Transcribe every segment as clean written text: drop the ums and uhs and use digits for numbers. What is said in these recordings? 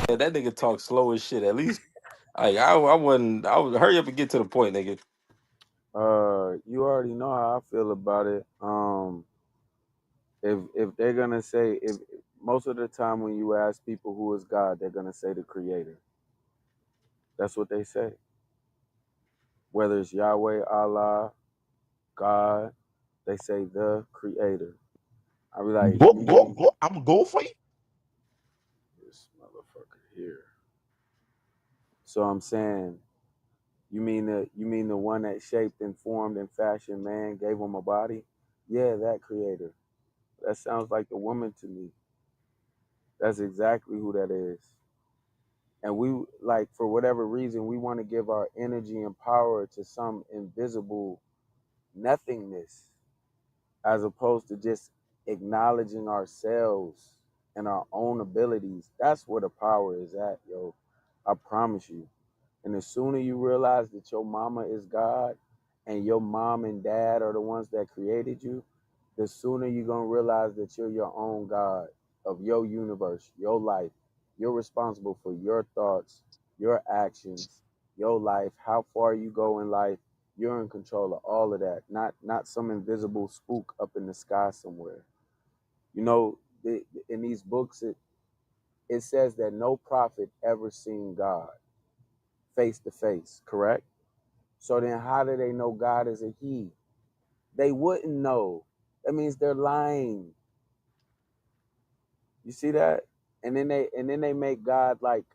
Yeah, that nigga talk slow as shit. At least, like I wouldn't. I would hurry up and get to the point, nigga. You already know how I feel about it. If they're gonna say, if most of the time when you ask people who is God, they're gonna say the Creator. That's what they say. Whether it's Yahweh, Allah, God, they say the Creator. I be like, Go, you go, mean go. I'm go for you. this motherfucker here? So I'm saying, you mean the one that shaped and formed and fashioned man, gave him a body? Yeah, that Creator. That sounds like the woman to me. That's exactly who that is. And we, like, for whatever reason, we want to give our energy and power to some invisible nothingness as opposed to just acknowledging ourselves and our own abilities. That's where the power is at, yo. I promise you. And the sooner you realize that your mama is God and your mom and dad are the ones that created you, the sooner you're going to realize that you're your own God of your universe, your life. You're responsible for your thoughts, your actions, your life, how far you go in life. You're in control of all of that, not some invisible spook up in the sky somewhere. You know, in these books, it says that no prophet ever seen God face to face, correct? So then how do they know God is a he? They wouldn't know. That means they're lying. You see that? And then they make God like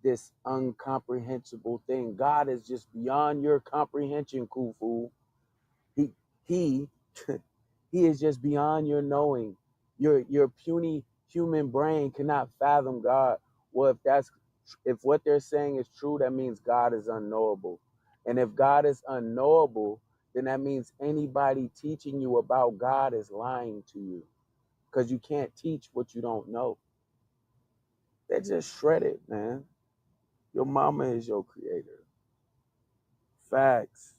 this incomprehensible thing. God is just beyond your comprehension, Khufu. He he he is just beyond your knowing. Your puny human brain cannot fathom God. Well, if what they're saying is true, that means God is unknowable. And if God is unknowable, then that means anybody teaching you about God is lying to you. Because you can't teach what you don't know. They're just shredded, man. Your mama is your creator. Facts.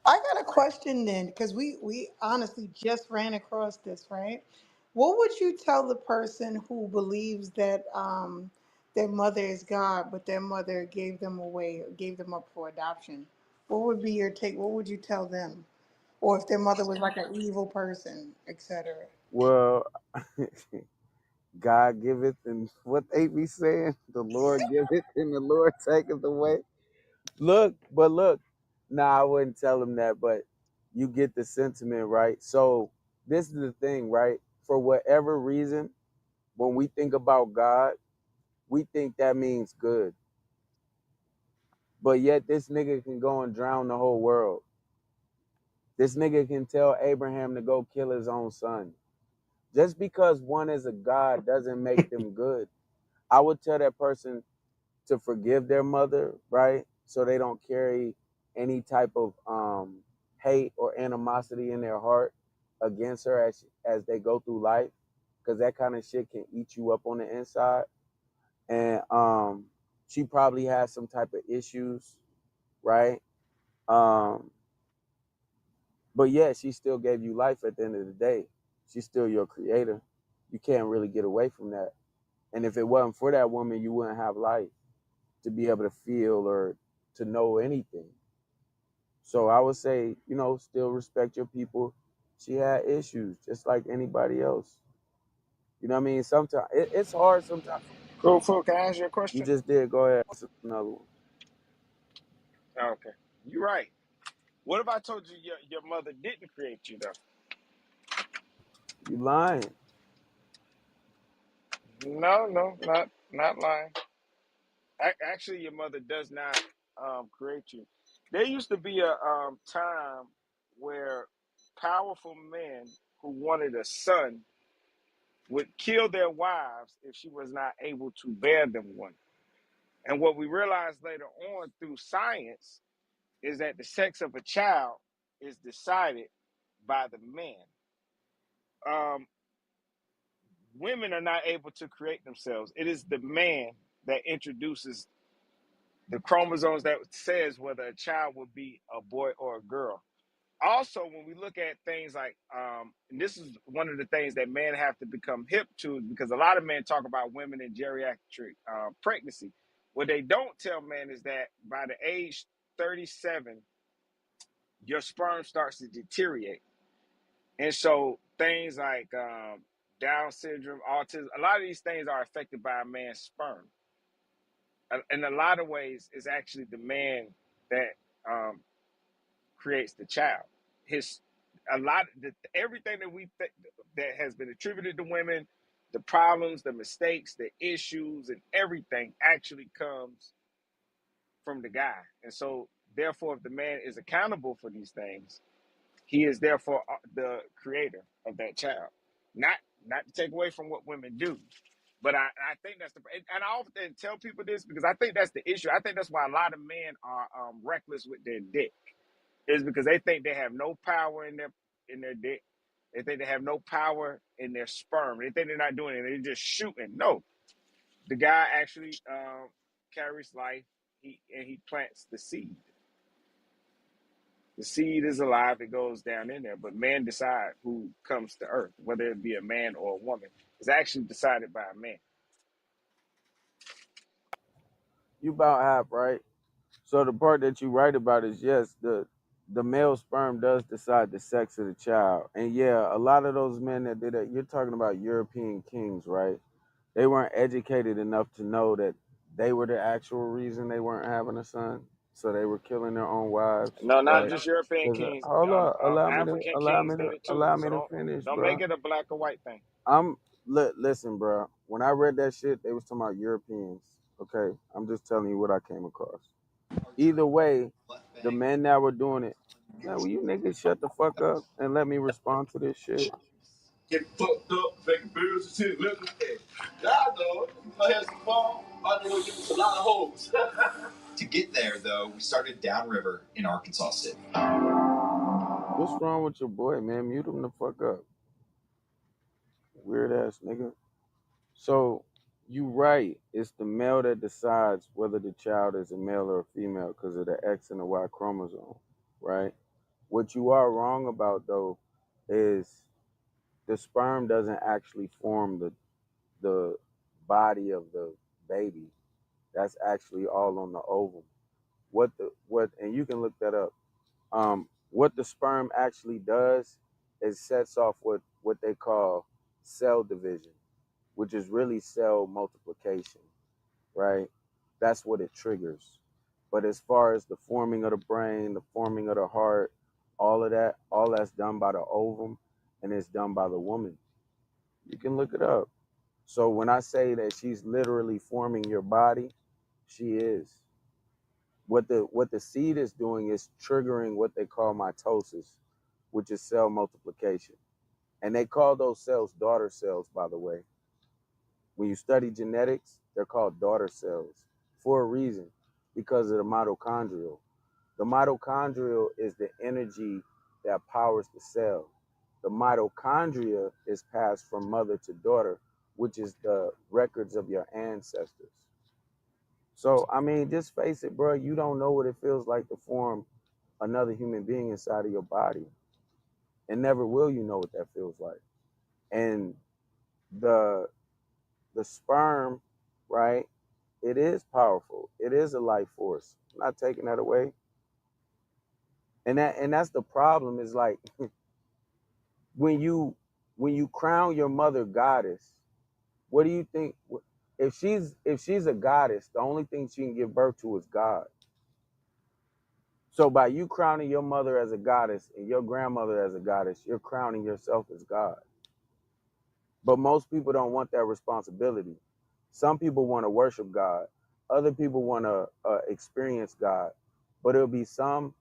I got a question then, because we honestly just ran across this, right? What would you tell the person who believes that their mother is God, but their mother gave them away, gave them up for adoption? What would be your take? What would you tell them? Or if their mother was like an evil person, etc. Well, God giveth, and what they be saying, the Lord giveth and the Lord taketh away. Look. Nah, I wouldn't tell him that, but you get the sentiment, right? So this is the thing, right? For whatever reason, when we think about God, we think that means good. But yet this nigga can go and drown the whole world. This nigga can tell Abraham to go kill his own son. Just because one is a God doesn't make them good. I would tell that person to forgive their mother, right? So they don't carry any type of hate or animosity in their heart against her as they go through life, because that kind of shit can eat you up on the inside. And she probably has some type of issues, right? Um, but yeah, she still gave you life at the end of the day. She's still your creator. You can't really get away from that. And if it wasn't for that woman, you wouldn't have life to be able to feel or to know anything. So I would say, still respect your people. She had issues just like anybody else. You know what I mean? Sometimes it's hard sometimes. Cool, fool. Can I ask you a You question? just did. Go ahead. That's another one. Oh, okay. You're right. What if I told you your mother didn't create you, though? You lying. No, no, not lying. Actually, your mother does not create you. There used to be a time where powerful men who wanted a son would kill their wives if she was not able to bear them one. And what we realized later on through science is that the sex of a child is decided by the man. Um, Women are not able to create themselves. It is the man that introduces the chromosomes that says whether a child will be a boy or a girl. Also, when we look at things like, and this is one of the things that men have to become hip to, because a lot of men talk about women in geriatric pregnancy. What they don't tell men is that by the age 37, your sperm starts to deteriorate. And so things like Down syndrome, autism, a lot of these things are affected by a man's sperm. In a lot of ways, it's actually the man that um, creates the child. His everything that that has been attributed to women, the problems, the mistakes, the issues, and everything actually comes from the guy. And so, therefore, if the man is accountable for these things, he is therefore the creator of that child. Not to take away from what women do, but I think that's and I often tell people this because I think that's the issue. I think that's why a lot of men are reckless with their dick, is because they think they have no power in their dick. They think they have no power in their sperm. They think they're not doing it. They're just shooting. No, the guy actually carries life. He plants the seed. The seed is alive. It goes down in there. But man decide who comes to earth, whether it be a man or a woman. It's actually decided by a man. You about half right. So the part that you write about is yes, the male sperm does decide the sex of the child, and yeah, a lot of those men that did it. You're talking about European kings, right? They weren't educated enough to know that they were the actual reason they weren't having a son, so they were killing their own wives, No, not right? just European 'Cause, kings. hold up, African kings did it too. allow So me to finish, don't make bro. it a black or white thing. Listen, bro. When I read that shit, they was talking about Europeans. Okay, I'm just telling you what I came across. Either way, the men that were doing it, man, will you niggas shut the fuck up and let me respond to this shit? Get fucked up, making beers and shit, liquor. Y'all know, I had some fun. I know you a lot of hoes. To get there, though, we started downriver in Arkansas City. What's wrong with your boy, man? Mute him the fuck up. Weird ass nigga. So, you right. It's the male that decides whether the child is a male or a female because of the X and the Y chromosome, right? What you are wrong about, though, is the sperm doesn't actually form the body of the baby. That's actually all on the ovum. What and you can look that up. What the sperm actually does is sets off what they call cell division, which is really cell multiplication, right? That's what it triggers. But as far as the forming of the brain, the forming of the heart, all that's done by the ovum and it's done by the woman. You can look it up. So when I say that she's literally forming your body, she is. What the seed is doing is triggering what they call mitosis, which is cell multiplication. And they call those cells daughter cells, by the way. When you study genetics, they're called daughter cells for a reason, because of the mitochondrial. The mitochondrial is the energy that powers the cell. The mitochondria is passed from mother to daughter, which is the records of your ancestors. So, I mean, just face it, bro. You don't know what it feels like to form another human being inside of your body. And never will you know what that feels like. And the sperm, right? It is powerful. It is a life force. I'm not taking that away. And that's the problem is like when you crown your mother goddess, what do you think if she's a goddess, the only thing she can give birth to is God. So by you crowning your mother as a goddess and your grandmother as a goddess, you're crowning yourself as God. But most people don't want that responsibility. Some people want to worship God. Other people want to experience God. But it'll be some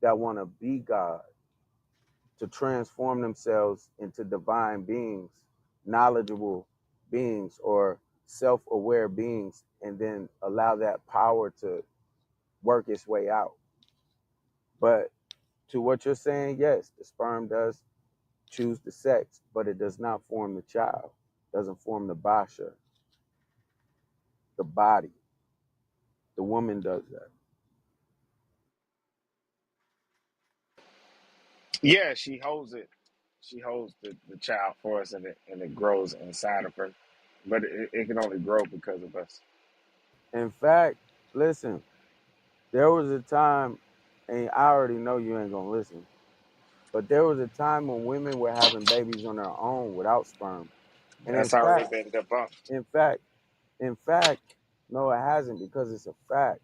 that want to be God, to transform themselves into divine beings, knowledgeable beings, or self-aware beings, and then allow that power to work its way out. But to what you're saying, yes, the sperm does choose the sex, but it does not form the child, doesn't form the basha, the body. The woman does that. Yeah, she holds it. She holds the child for us, and it grows inside of her. But it can only grow because of us. In fact, listen, there was a time, and I already know you ain't gonna listen, but there was a time when women were having babies on their own without sperm. And That's already been debunked. in fact, in fact, no, it hasn't because it's a fact.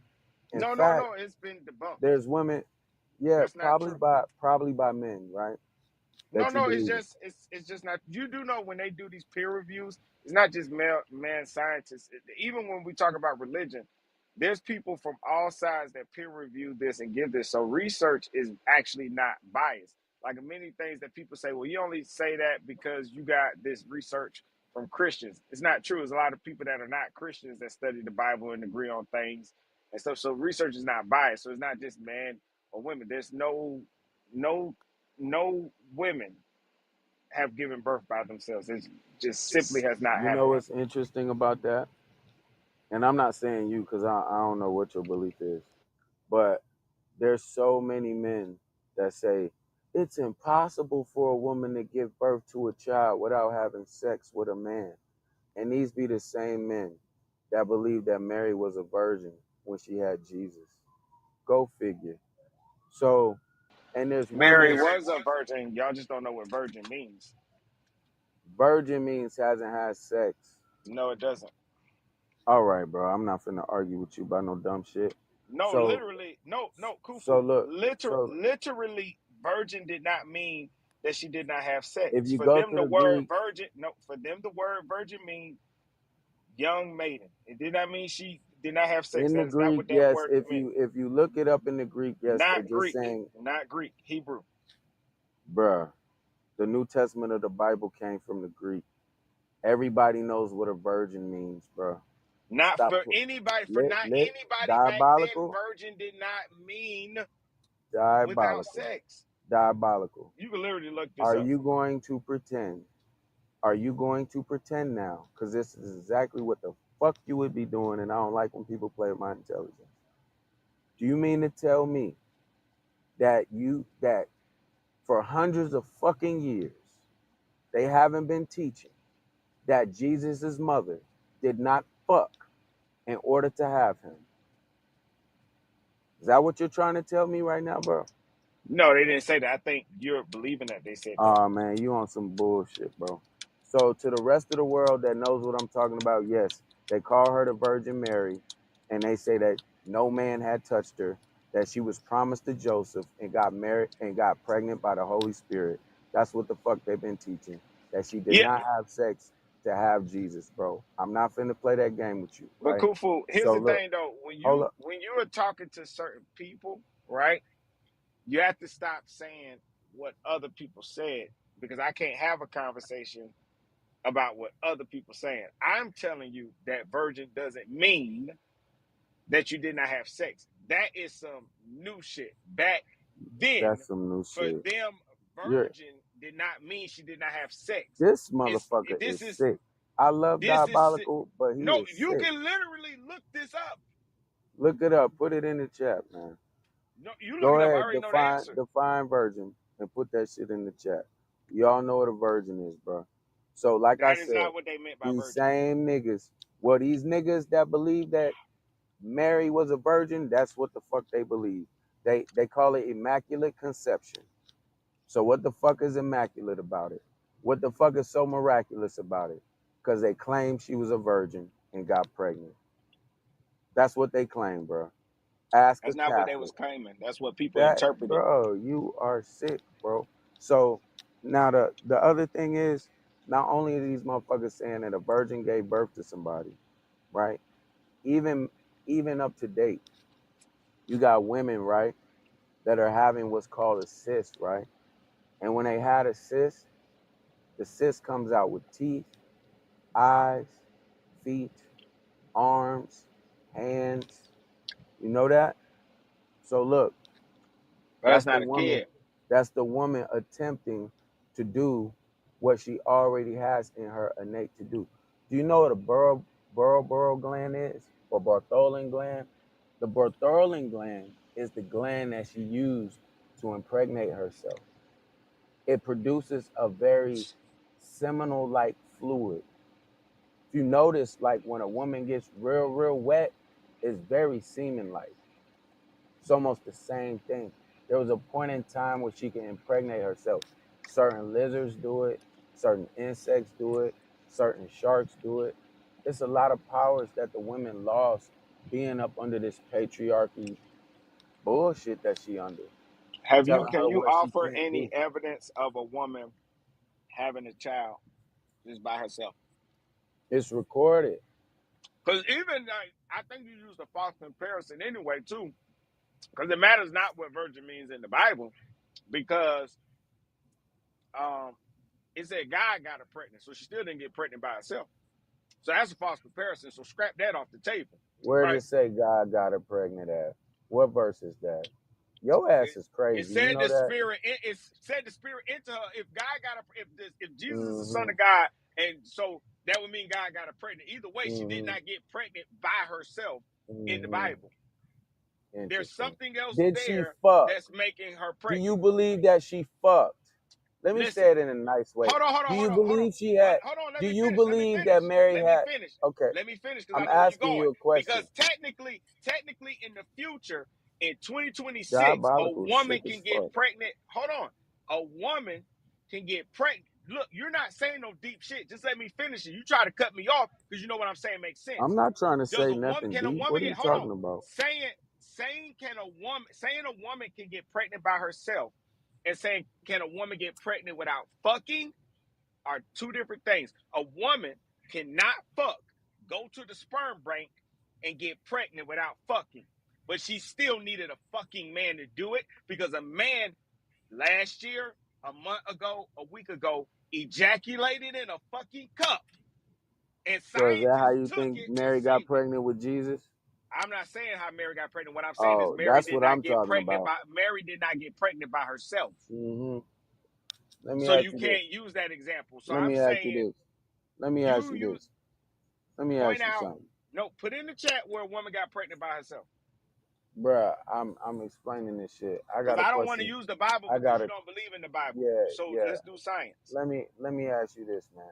In No, no, fact, no. It's been debunked. there's women, yeah, That's not true. probably by men, right? No, That you no, it's believe in. just it's just not. You do know when they do these peer reviews, it's not just man scientists. Even when we talk about religion, there's people from all sides that peer review this and give this. So research is actually not biased. Like many things that people say, well, you only say that because you got this research from Christians. It's not true. There's a lot of people that are not Christians that study the Bible and agree on things and stuff. So research is not biased. So it's not just man or women. There's no no women have given birth by themselves. It just simply has not You know happened. what's interesting about that? And I'm not saying you because I don't know what your belief is, but there's so many men that say it's impossible for a woman to give birth to a child without having sex with a man. And these be the same men that believe that Mary was a virgin when she had Jesus. Go figure. So, and there's Mary women, was a virgin. Y'all just don't know what virgin means. virgin means hasn't had sex. No, it doesn't. All right, bro. I'm not finna argue with you about no dumb shit. No, So, literally, no, so Kufu. look, so Literally, virgin did not mean that she did not have if sex. you For go them, to the the word Greek, virgin, no, for them, the word virgin means young maiden. It did not mean she did not have sex. in the That is not Greek, what that yes, word meant. if you look it up in the Greek, yes, they're Not just Greek, saying, not Greek, Hebrew. bruh, the New Testament of the Bible came from the Greek. Everybody knows what a virgin means, bruh. Not Stop for anybody, for lit, not lit, anybody back then, diabolical, virgin did not mean without diabolical, sex. diabolical. You can literally look this Are up. you going to pretend? Are you going to pretend now? Because this is exactly what the fuck you would be doing, and I don't like when people play with my intelligence. Do you mean to tell me that for hundreds of fucking years they haven't been teaching that Jesus' mother did not fuck in order to have him? Is that what you're trying to tell me right now, bro? No, they didn't say that. I think you're believing that they said that. Oh man, you on some bullshit, bro. So to the rest of the world that knows what I'm talking about, yes, they call her the Virgin Mary, and they say that no man had touched her, that she was promised to Joseph and got married and got pregnant by the Holy Spirit. That's what the fuck they've been teaching. That she did Yeah, not have sex to have Jesus, bro. I'm not finna play that game with you, but right? Kufu, here's So the look, thing though. hold up. When you are talking to certain people, right, you have to stop saying what other people said because I can't have a conversation about what other people saying. I'm telling you that virgin doesn't mean that you did not have sex. That is some new shit. Back then, That's some new for shit. them, You're virgin did not mean she did not have sex. This It's motherfucker this is is sick. I love this is Diabolical, but he no. is You sick. can literally look this up. Look it up. Put it in the chat, man. No, you look Go it up. I ahead. already know the answer. Define virgin and put that shit in the chat. Y'all know what a virgin is, bro. So, like I That is said, not what they meant by these virgin. same niggas, well, these niggas that believe that Mary was a virgin, that's what the fuck they believe. They call it immaculate conception. So what the fuck is immaculate about it? What the fuck is so miraculous about it? Because they claim she was a virgin and got pregnant. That's what they claim, bro. Ask a That's not what they Catholic. was claiming. That's what people That, interpreted. bro, you are sick, bro. So now the other thing is, not only are these motherfuckers saying that a virgin gave birth to somebody, right? Even even up to date, you got women, right, that are having what's called a cyst, right? And when they had a cyst, the cyst comes out with teeth, eyes, feet, arms, hands. You know that? So look, But that's that's the not a woman. kid. That's the woman attempting to do what she already has in her innate to do. Do you know what a borough gland is, or Bartholin gland? The Bartholin gland is the gland that she used to impregnate herself. it produces a very seminal like fluid. If you notice, like when a woman gets real wet, it's very semen like. It's almost the same thing. There was a point in time where she can impregnate herself. Certain lizards do it, certain insects do it, certain sharks do it. It's a lot of powers that the women lost being up under this patriarchy bullshit that she under. Telling Can her you what she offer can't any do. evidence of a woman having a child just by herself? It's recorded. Because even like, I think you used a false comparison anyway too. Because it matters not what virgin means in the Bible, because it said God got her pregnant, so she still didn't get pregnant by herself. So that's a false comparison. So scrap that off the table, Where did right? it say God got her pregnant at? What verse is that? Your ass is It crazy. You said know the that? spirit. It said the spirit into her. If God got her, if Jesus is the Son Mm-hmm. of God, and so that would mean God got her pregnant. Either way, she did Mm-hmm. not get pregnant by herself in the Mm-hmm. Bible. There's Interesting. something else Did she there fuck? that's making her Do you pregnant. believe that she fucked? Let me Listen, say it in a nice way. hold on, Do you believe she had? hold on. Let Do me you finish. believe that Mary had? Okay, Let me finish because I I'm know where you're asking going. you a question. Because technically, in the future, in 2026, a Diabolical, woman sick as can get fuck. pregnant. Hold on, a woman can get pregnant. Look, you're not saying no deep shit. Just let me finish it. You try to cut me off because you know what I'm saying makes sense. I'm not trying to Does say a woman? nothing Can a deep. woman What are get? you Hold on. talking about? Saying a woman can get pregnant by herself, and saying can a woman get pregnant without fucking are two different things. A woman cannot fuck, go to the sperm bank, and get pregnant without fucking. But she still needed a fucking man to do it because a man last year, a month ago, a week ago, ejaculated in a fucking cup. And So is that how scientists you took think it and Mary got saved it. pregnant with Jesus? I'm not saying how Mary got pregnant. What I'm saying is Oh, that's what I'm talking about. Mary did not get pregnant by herself. Mm-hmm. Let me So ask you you this. can't use that example. So Let I'm me ask you saying this. Let me ask you you use this. Let me point ask you out. something. No, put in the chat where a woman got pregnant by herself. Bruh, I'm explaining this shit. I Because got a I don't want to question. use the Bible I because got you it. don't believe in the Bible. Yeah, So yeah. let's do science. Let me ask you this, man.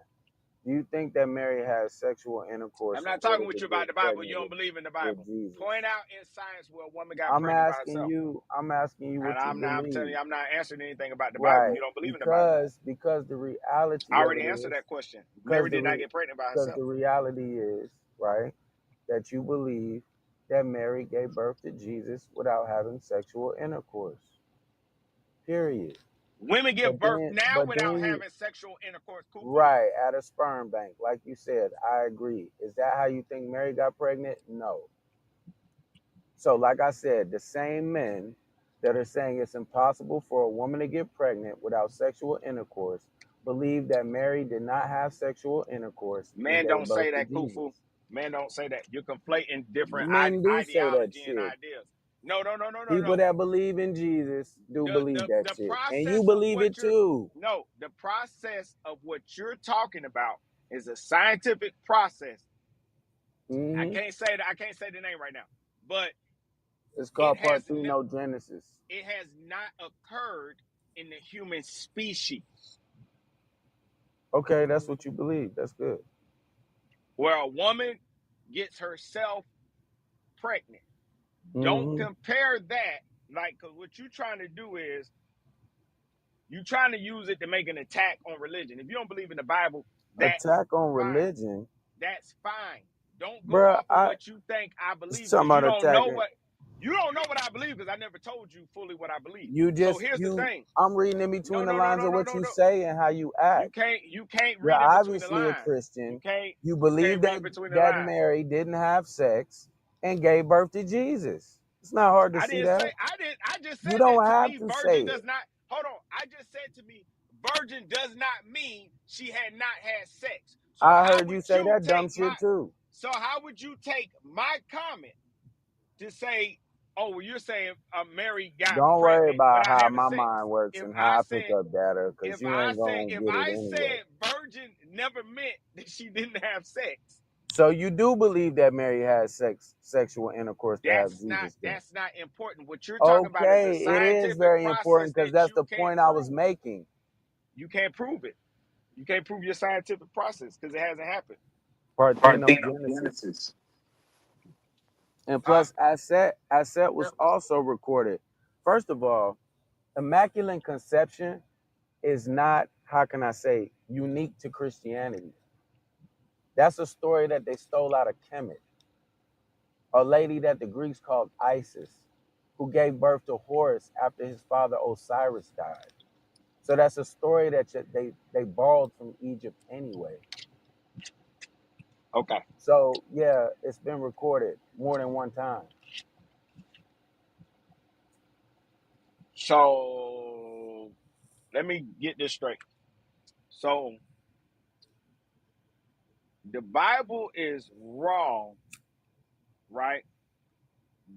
Do you think that Mary has sexual intercourse I'm not in order talking with to you get about the Bible. pregnant You don't believe in the with Bible. Jesus? Point out in science where a woman got I'm pregnant by asking herself. you And what you I'm telling believe. you, I'm not answering anything about the Bible. Right. You don't believe in the Bible. Because the reality I of already it answered is, that question. Mary did not get pregnant by because herself. the reality is, right, that you believe that Mary gave birth to Jesus without having sexual intercourse. Period. Women give birth now But without then you, having sexual intercourse. Kufu. right, at a sperm bank, like you said, I agree. Is that how you think Mary got pregnant? No. So, like I said, the same men that are saying it's impossible for a woman to get pregnant without sexual intercourse believe that Mary did not have sexual intercourse and Men gave don't birth say to that, Jesus. Kufu. Men don't say that. You're conflating different Men do say that ideology and shit. ideas. No. People that believe in Jesus do believe that The shit. And you process of believe what it you're too. no, the process of what you're talking about is a scientific process. I Mm-hmm. can't say the name right now, but It's it called has parthenogenesis. it has not occurred in the human species Okay, that's what you believe. That's good. where a woman gets herself pregnant. Don't Mm-hmm. compare that, like, because what you're trying to do is you're trying to use it to make an attack on religion. If you don't believe in the Bible, that's Attack on fine. religion. That's fine. Don't go Bruh, off of what you think I believe talking because you about don't know attacking. what I believe because I never told you fully what I believe. So here's the thing. I'm reading in between the lines of what you No. say and how you act. You can't You're read in between the obviously a lines. Christian. You You believe can't read between the that lines. Mary didn't have sex and gave birth to Jesus. It's not hard to see that. I just said You don't that to have me. to say Virgin it. does not hold on. I just said to me, virgin does not mean she had not had sex. So I how heard you would say you that dumb take shit too. how would you take my comment to say, oh, well, you're saying Mary got Don't worry pregnant about without how having my sex? mind works If and I how I pick said up data, because you ain't gonna if get it I anyway. said virgin never meant that she didn't have sex. So you do believe that Mary had sexual intercourse to have Jesus? That's not important. What you're talking about is a Okay, it is scientific very process important because that that's you the can't point I was prove. making. You can't prove it. You can't prove your scientific process because it hasn't happened. Parthenogenesis. And Huh? plus, Aset was also recorded. First of all, Immaculate Conception is not, how can I say, unique to Christianity. That's a story that they stole out of Kemet, a lady that the Greeks called Isis, who gave birth to Horus after his father Osiris died. So that's a story that they borrowed from Egypt anyway. Okay. So yeah, it's been recorded more than one time. So let me get this straight. So the Bible is wrong, right?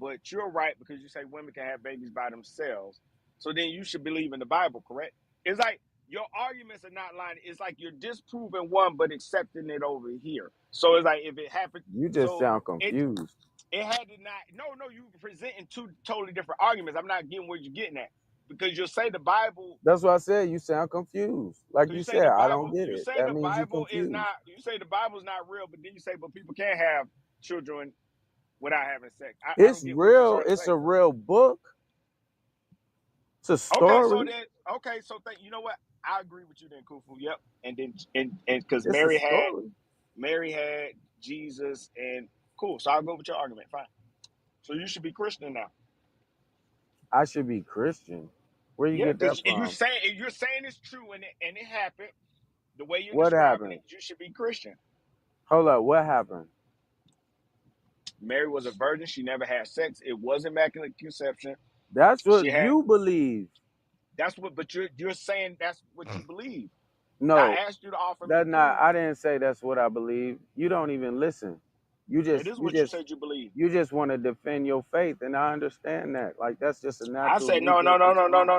But you're right because you say women can have babies by themselves. So then you should believe in the Bible, correct? It's like your arguments are not lying. It's like you're disproving one but accepting it over here. So it's like if it happened, You just so sound it confused. had to not. No, you presenting two totally different arguments. I'm not getting where you're getting at because you'll say the Bible. That's what I said. You sound confused. Like Because you you say said, the I Bible, don't get you it. say That the means you Bible is confused. not. You say the Bible's not real, but then you say, but people can't have children without having sex. I It's don't get what you're real. trying to It's say. a real book. It's a Okay, so story. then, so you know what? I agree with you then, Kufu. Yep, and then and because It's a Mary story. had Jesus, and cool. So I'll go with your argument. Fine. So you should be Christian now. I should be Christian. Where you Yeah, get that because from? you're saying it's true, and it happened the way you're What describing happened? it. You should be Christian. Hold up. What happened? Mary was a virgin. She never had sex. It was immaculate conception. That's what She had. you believe. That's what. But you're saying that's what you believe. No, I asked you to offer me that's not. proof. I didn't say that's what I believe. You don't even listen. You It just, is you what you just, said you believe. you just want to defend your faith, and I understand that. Like that's just a I natural said no. knee-jerk response.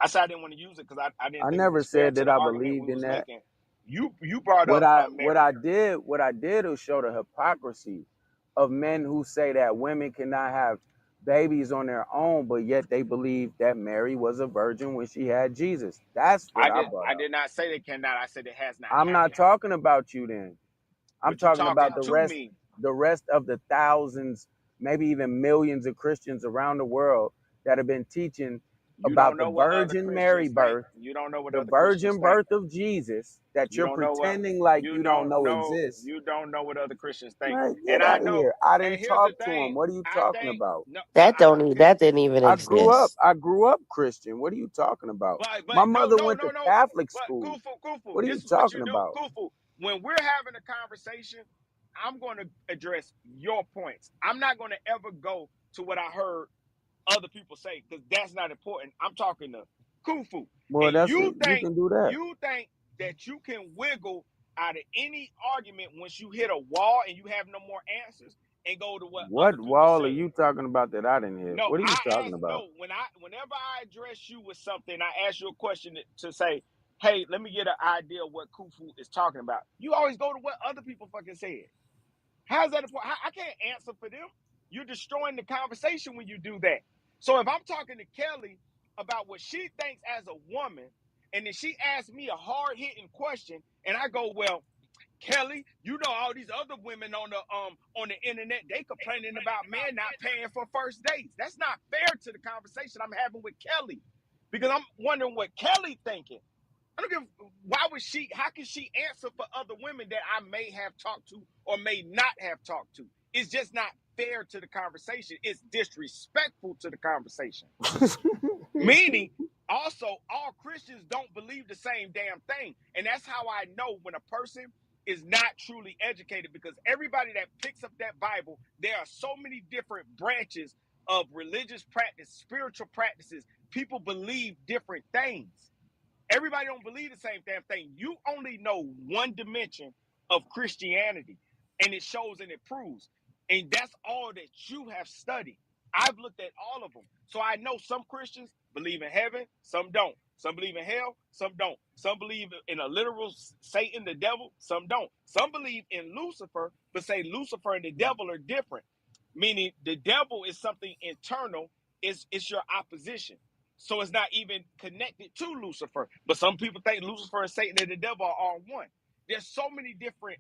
I said I didn't want to use it because I didn't I think it never was fair said to that the I argument we believed in was that. making. You brought What up I what Mary. I did what I did was show the hypocrisy of men who say that women cannot have babies on their own, but yet they believe that Mary was a virgin when she had Jesus. That's what I brought I up. did not say they cannot. I said it has not I'm not happened. talking about you then. I'm But you talking talking about the to rest me. of the thousands, maybe even millions of Christians around the world that have been teaching You don't about the know what other Virgin Mary Christians think. birth, You don't know what the other Christians virgin think. birth of Jesus that You you're don't know what pretending like you you don't don't know know. exists. You don't know what other Christians think. Man, And get I out of know. here. I And didn't here's the talk to thing. him. What are you I talking think about? no. That didn't even exist. I grew up Christian. What are you talking about? But My no mother no went no to no. Catholic But school. Kufu, What are you this is what you talking do, about? Kufu. When we're having a conversation, I'm going to address your points. I'm not going to ever go to what I heard other people say because that's not important. I'm talking to Kufu, Well, and you can do that. you think that you can wiggle out of any argument once you hit a wall and you have no more answers and go to what other What people wall are said. you talking about that I didn't hear? No, What are you I talking ask about? no whenever I address you with something, I ask you a question to say, hey, let me get an idea of what Kufu is talking about. You always go to what other people fucking said. How's that important? I can't answer for them. You're destroying the conversation when you do that. So if I'm talking to Kelly about what she thinks as a woman, and then she asks me a hard-hitting question, and I go, well, Kelly, you know all these other women on the internet, they complaining about men not paying for first dates. That's not fair to the conversation I'm having with Kelly. Because I'm wondering what Kelly thinking. I don't give. Why would she? How can she answer for other women that I may have talked to or may not have talked to? It's just not fair to the conversation. It's disrespectful to the conversation. Meaning, also, all Christians don't believe the same damn thing, and that's how I know when a person is not truly educated. Because everybody that picks up that Bible, there are so many different branches of religious practice, spiritual practices. People believe different things. Everybody don't believe the same damn thing. You only know one dimension of Christianity, and it shows and it proves. And that's all that you have studied. I've looked at all of them. So I know some Christians believe in heaven, some don't. Some believe in hell, some don't. Some believe in a literal Satan, the devil, some don't. Some believe in Lucifer, but say Lucifer and the devil are different. Meaning the devil is something internal, it's your opposition. So it's not even connected to Lucifer. But some people think Lucifer and Satan and the devil are all one. There's so many different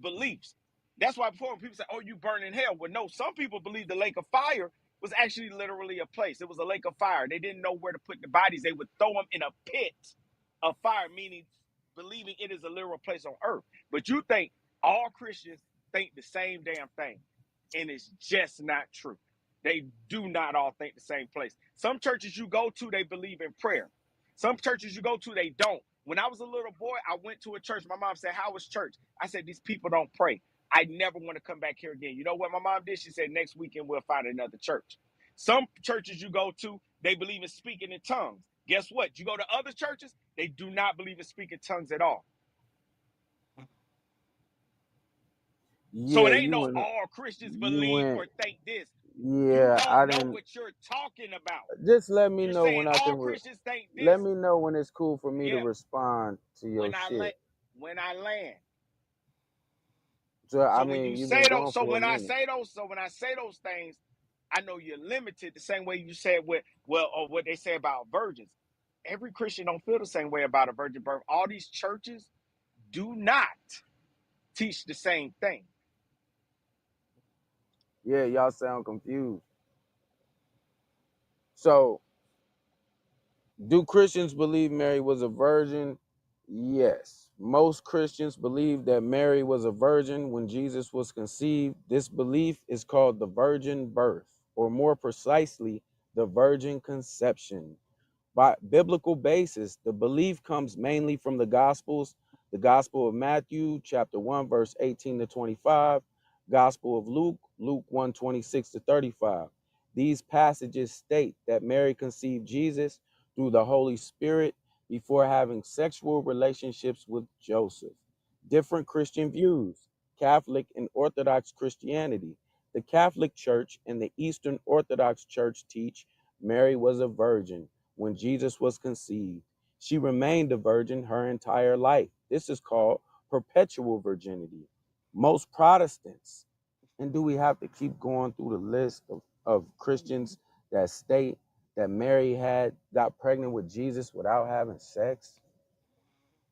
beliefs. That's why before people say, oh, you burn in hell. Well, no, some people believe the lake of fire was actually literally a place. It was a lake of fire. They didn't know where to put the bodies. They would throw them in a pit of fire, meaning believing it is a literal place on earth. But you think all Christians think the same damn thing. And it's just not true. They do not all think the same place. Some churches you go to, they believe in prayer. Some churches you go to, they don't. When I was a little boy, I went to a church. My mom said, how was church? I said, these people don't pray. I never want to come back here again. You know what my mom did? She said, next weekend we'll find another church. Some churches you go to, they believe in speaking in tongues. Guess what? You go to other churches, they do not believe in speaking tongues at all. So it ain't no all Christians believe or think this. Yeah, you don't know what you're talking about. Just let me You're know saying when I all can. Christians think this. Let me know when it's cool for me to Yeah. respond to your shit. When I land. So I when mean, you you've say been those, going so for when a I minute. say those things, I know you're limited the same way you said or what they say about virgins. Every Christian don't feel the same way about a virgin birth. All these churches do not teach the same thing. Yeah, y'all sound confused. So, do Christians believe Mary was a virgin? Yes. Most Christians believe that Mary was a virgin when Jesus was conceived. This belief is called the virgin birth, or more precisely, the virgin conception. By biblical basis, the belief comes mainly from the Gospels, the Gospel of Matthew, chapter 1, verse 18 to 25, Gospel of Luke, Luke 1, 26 to 35. These passages state that Mary conceived Jesus through the Holy Spirit before having sexual relationships with Joseph. Different Christian views: Catholic and Orthodox Christianity. The Catholic Church and the Eastern Orthodox Church teach Mary was a virgin when Jesus was conceived. She remained a virgin her entire life. This is called perpetual virginity. Most Protestants, and do we have to keep going through the list of Christians that state that Mary got pregnant with Jesus without having sex?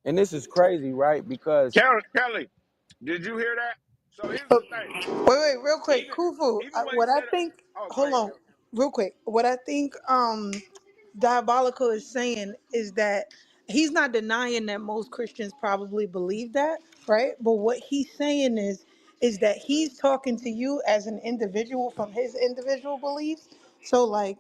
And this is crazy, right? Because Kelly, did you hear that? So here's the thing. Wait, real quick, Kufu. Even when he What I said, think, go hold ahead, on, Kelly. real quick. What I think, Diabolical is saying is that he's not denying that most Christians probably believe that, right? But what he's saying is that he's talking to you as an individual from his individual beliefs. So like,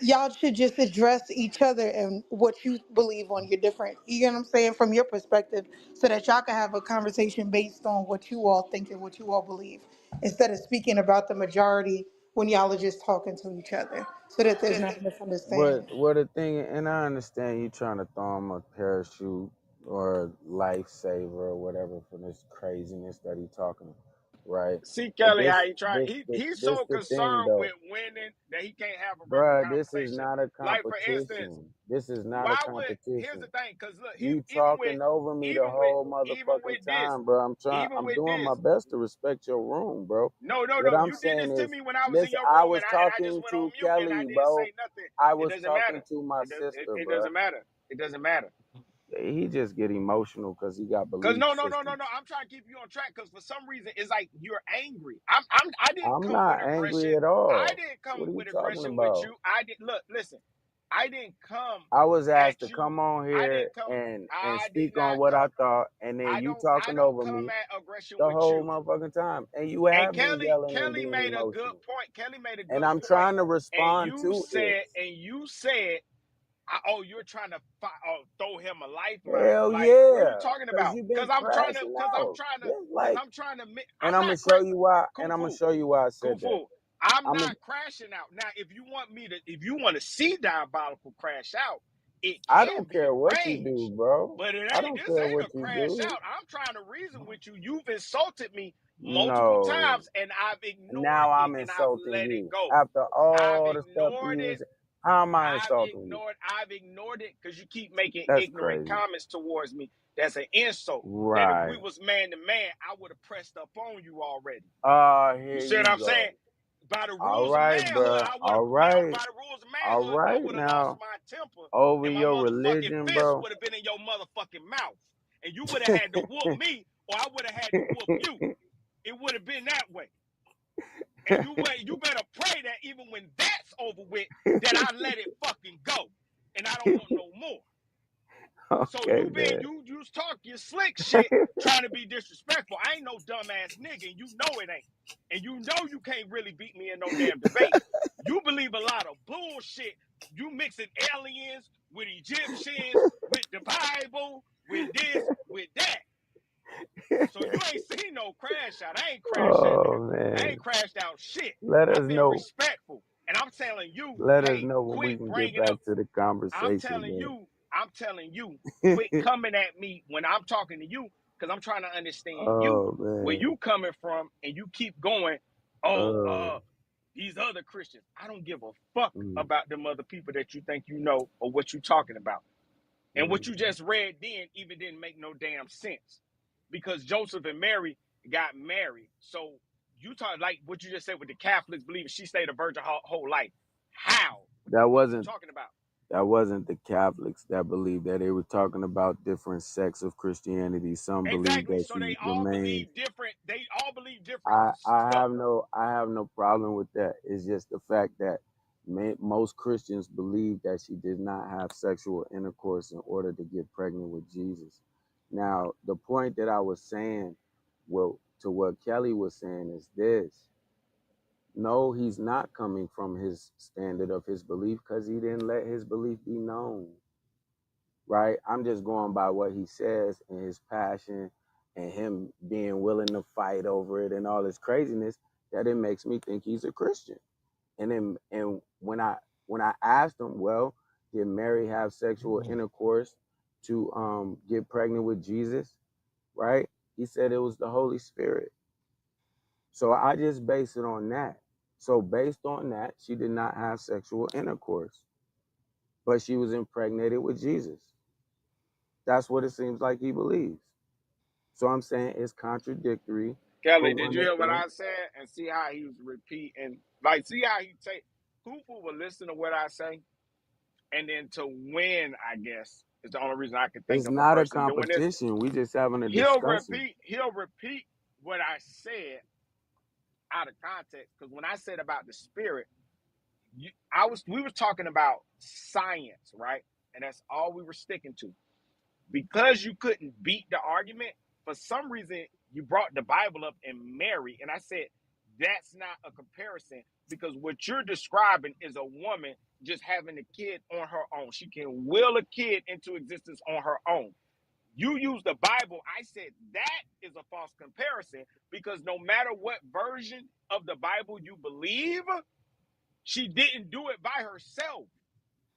y'all should just address each other and what you believe on your different, you know what I'm saying, from your perspective, so that y'all can have a conversation based on what you all think and what you all believe, instead of speaking about the majority when y'all are just talking to each other, so that there's not misunderstanding. what the thing, and I understand you trying to throw him a parachute or lifesaver or whatever for this craziness that he talking, right? See, But Kelly, how he tried. He's this so the thing concerned with though, winning that he can't have a regular bruh. This is conversation. not a Like, for instance, competition. This is not a why would, here's competition. the thing, because look, You talking over me the whole even with motherfucking this, time, bro. I'm doing my this, best to respect your room, bro. no, What I'm you did saying this to is, me when I was in listen, your I room was and I just talking went on to mute and I Kelly, didn't bro. say nothing. I It was doesn't talking matter. to my sister, It bro. doesn't matter. It doesn't matter. He just get emotional because he got Cause belief no. systems. I'm trying to keep you on track. Cause for some reason it's like you're angry. I didn't I'm come with not aggression. angry at I all. didn't come What are you with talking aggression with about? you. Listen. I didn't come I was asked at to you. come on I here didn't come. and I did speak on not what come. I thought, and then you I talking don't over come me at aggression the with whole you. motherfucking time, and you And have me yelling and Kelly being made a good emotional, point. Kelly made a and good I'm point. trying to respond to it. And you said, you're trying to throw him a lifeline. Hell Like, what are you yeah, talking because about? you've been crashing out. Just like, I'm trying to. and I'm I'm gonna not show you why. And I'm gonna Kufu. show you why I said that. Kufu. I'm I'm. not crashing out. Now, if you want to see Diabolical crash out, it I can don't be care what you do, arranged. bro. But I don't this care ain't what a you crash do. out. I'm trying to reason with you. You've insulted me multiple No. times, and I've ignored Now it, I'm and I've insulting let it you go. after I've all the stuff ignored you it. was. How am I insulting you? I've ignored it because you keep making That's ignorant crazy. comments towards me. That's an insult. That if we Right. was man to man, I would have pressed up on you already. You Here see what you I'm go. saying? by the All rules of right, manhood, bro. All right. by the rules of All manhood, I right would have lost now. my temper Over and my your motherfucking religion, fist bro. would have been in your motherfucking mouth. And you would have had to whoop me, or I would have had to whoop you. It would have been that way. And you better pray that even when that's over with, that I let it fucking go. And I don't want no more. So Okay, you talk your slick shit trying to be disrespectful. I ain't no dumbass nigga, and you know it ain't. And you know you can't really beat me in no damn debate. You believe a lot of bullshit. You mixing aliens with Egyptians, with the Bible, with this, with that. So you ain't seen no crash out. I ain't crashed out. Oh I man. ain't crashed out shit. Let us I've been know. respectful. And I'm telling you, Let us hey, know when we quit can get bringing up. back to the I'm conversation, telling you, man. quit coming at me when I'm talking to you, because I'm trying to understand you, Oh where man. you coming from, and you keep going, these other Christians. I don't give a fuck Mm, about them other people that you think you know or what you talking about. And mm. what you just read then even didn't make no damn sense. Because Joseph and Mary got married. So you talk like what you just said with the Catholics believing she stayed a virgin her whole life. How? What the That fuck you wasn't talking about? the Catholics that believed that. They were talking about different sects of Christianity. Some believe Exactly. that So she they all remained. believe different. They all believe different I stuff. have no problem with that. It's just the fact that most Christians believe that she did not have sexual intercourse in order to get pregnant with Jesus. Now, the point that I was saying, well, to what Kelly was saying is this. No, he's not coming from his standard of his belief because he didn't let his belief be known. Right? I'm just going by what he says and his passion and him being willing to fight over it and all this craziness that it makes me think he's a Christian. And when I asked him, well, did Mary have sexual intercourse to get pregnant with Jesus? Right? He said it was the Holy Spirit. So I just base it on that. So based on that, she did not have sexual intercourse, but she was impregnated with Jesus. That's what it seems like he believes. So I'm saying it's contradictory for Kelly, did one you to hear what think. I said? And see how he was repeating, like, see how he take Cooper will listen to what I say, and then to win, I guess, is the only reason I can think It's of a not a person doing this. competition. We just having a He'll discussion. repeat what I said out of context. Because when I said about the spirit, we were talking about science, right? And that's all we were sticking to. Because you couldn't beat the argument, for some reason you brought the Bible up and Mary, and I said that's not a comparison, because what you're describing is a woman just having a kid on her own. She can will a kid into existence on her own. You use the Bible. I said that is a false comparison, because no matter what version of the Bible you believe, she didn't do it by herself.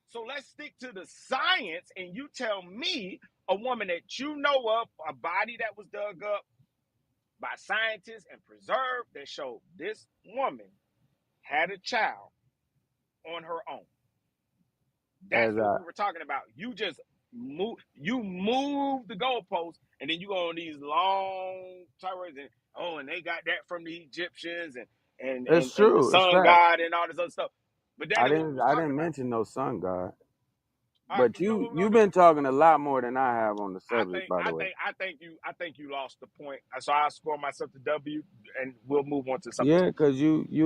So let's stick to the science, and you tell me a woman that you know of, a body that was dug up by scientists and preserved, that showed this woman had a child on her own. That's As what I we were talking about. You just move the goalposts, and then you go on these long tirades, and they got that from the Egyptians It's and the true, it's sun fact. god and all this other stuff. But that ain't what we was I talking didn't about. mention no sun god. All right, But you know what we're you've gonna do? been talking a lot more than I have on the subject, by the way. I think you lost the point. So I'll score myself to W, and we'll move on to something Yeah, else. because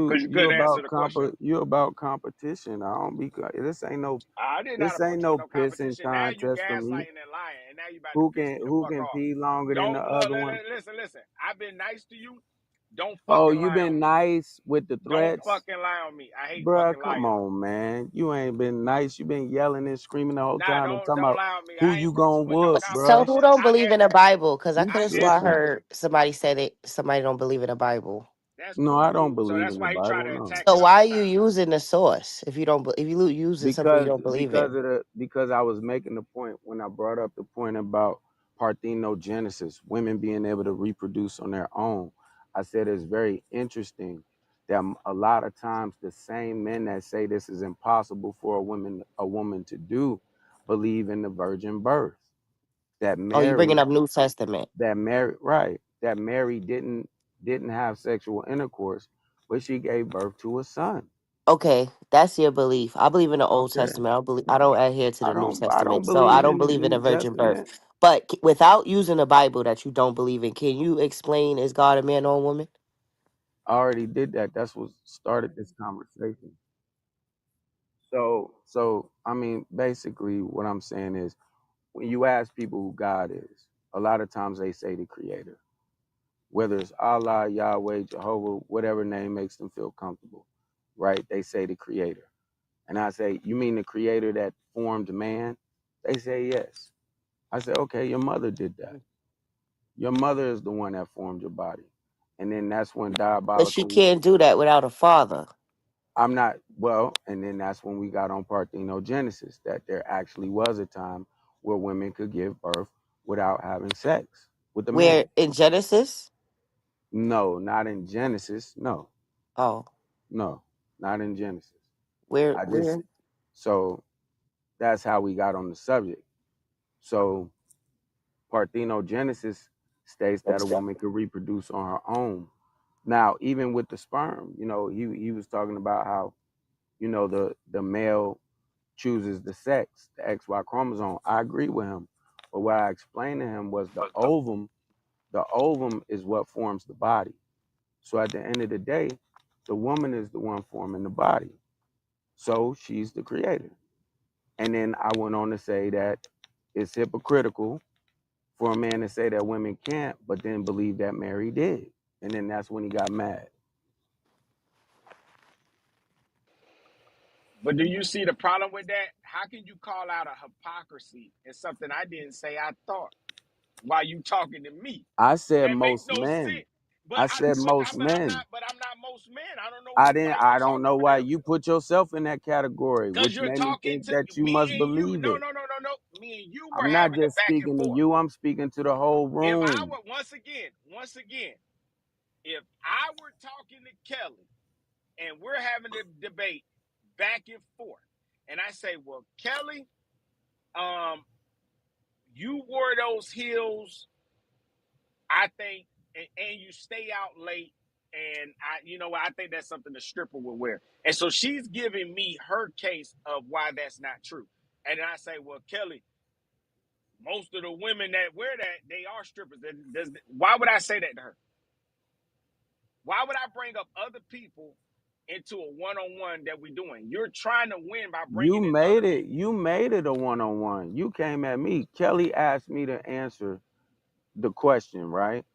Because you couldn't answer the question. you about competition. I don't be. I did not This ain't approach you with no no pissing competition. Now you contest for me. gaslighting and lying, and now you about to piss me the Who fuck can off. pee longer than the Don't other one? listen. I've been nice to you. Don't Oh, fucking you lie been on me. nice with the Don't threats, fucking lie on me. I hate bruh. fucking Come liars. on, man. You ain't been nice. You been yelling and screaming the whole Nah, time and talking don't about lie on me. who I ain't you approach you gonna with no whoop, So bruh. who competition. don't believe in the Bible? Because I You could have I swore I answered tripping? you. heard somebody say that somebody don't believe in the Bible. That's No, I don't cool. So believe that's in the why he tried Bible. to No. attack So it all why the are you time. using the source if you don't if you using something you don't believe in? Because I was making the point when I brought up the point about parthenogenesis, women being able to reproduce on their own. I said it's very interesting that a lot of times the same men that say this is impossible for a woman to do believe in the virgin birth. That Oh, you bringing Mary up New Testament. that Mary right that Mary didn't have sexual intercourse, but she gave birth to a son. Okay, that's your belief. I believe in the Old Okay. Testament. I don't adhere to I the New don't Testament. So I believe don't in the believe in a New virgin birth. Testament. But without using the Bible that you don't believe in, can you explain, is God a man or a woman? I already did that. That's what started this conversation. So I mean, basically what I'm saying is when you ask people who God is, a lot of times they say the creator. Whether it's Allah, Yahweh, Jehovah, whatever name makes them feel comfortable, right? They say the creator. And I say, you mean the creator that formed man? They say yes. I say, okay, your mother did that. Your mother is the one that formed your body. And then that's when But she diabolical, can't do that without a father. I'm not, well, and then that's when we got on parthenogenesis, that there actually was a time where women could give birth without having sex with the man. Where in Genesis? No, not in Genesis. No, Oh, not in Genesis. where I just, where? so that's how we got on the subject. So parthenogenesis states that a woman could reproduce on her own. Now, even with the sperm, he was talking about how, the male chooses the sex, the XY chromosome. I agree with him. But what I explained to him was the ovum is what forms the body. So at the end of the day, the woman is the one forming the body. So she's the creator. And then I went on to say that it's hypocritical for a man to say that women can't, but then believe that Mary did. And then that's when he got mad. But do you see the problem with that? How can you call out a hypocrisy in something I didn't say I thought while you talking to me? I said That make most no men. sense. But I said most I'm men. not. But I'm not most men. I don't know why you I don't talking know for why them. you put yourself in that category, Because which you're made me talking think to that you me must and you. believe No, it. no, no, no, no. Me and you were I'm not having a just back and speaking to forth. you, I'm speaking to the whole If I room. were once again, if I were talking to Kelly and we're having a debate back and forth, and I say, well, Kelly, you wore those heels, I think, and you stay out late, and I think that's something the stripper would wear. And so she's giving me her case of why that's not true. And then I say, well, Kelly, most of the women that wear that, they are strippers. Why would I say that to her? Why would I bring up other people into a one-on-one that we're doing? You're trying to win by You bringing in made other it. people. You made it a one-on-one. You came at me. Kelly asked me to answer the question, right?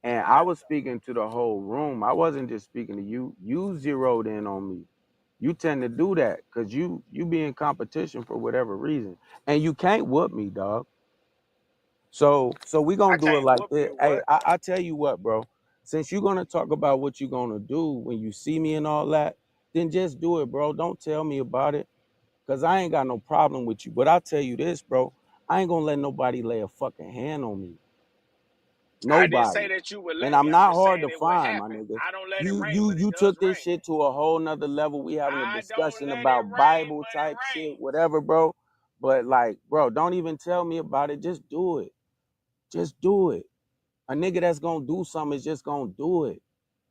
And I was speaking to the whole room. I wasn't just speaking to you. You zeroed in on me. You tend to do that because you be in competition for whatever reason. And you can't whoop me, dog. So we I gonna do it can't like whoop this. you. Hey, What? I tell you what, bro. Since you're gonna talk about what you're gonna do when you see me and all that, then just do it, bro. Don't tell me about it. Cause I ain't got no problem with you. But I'll tell you this, bro. I ain't gonna let nobody lay a fucking hand on me. I didn't say Nobody. that you would And let me. I'm I'm not just hard saying to it would find, my happen. nigga. I don't let it You rain, you but it you does took this rain. shit to a whole nother level. We having a I don't discussion let it about rain, Bible but it type shit, rains. whatever, bro. But like, bro, don't even tell me about it. Just do it. Just do it. A nigga that's gonna do something is just gonna do it.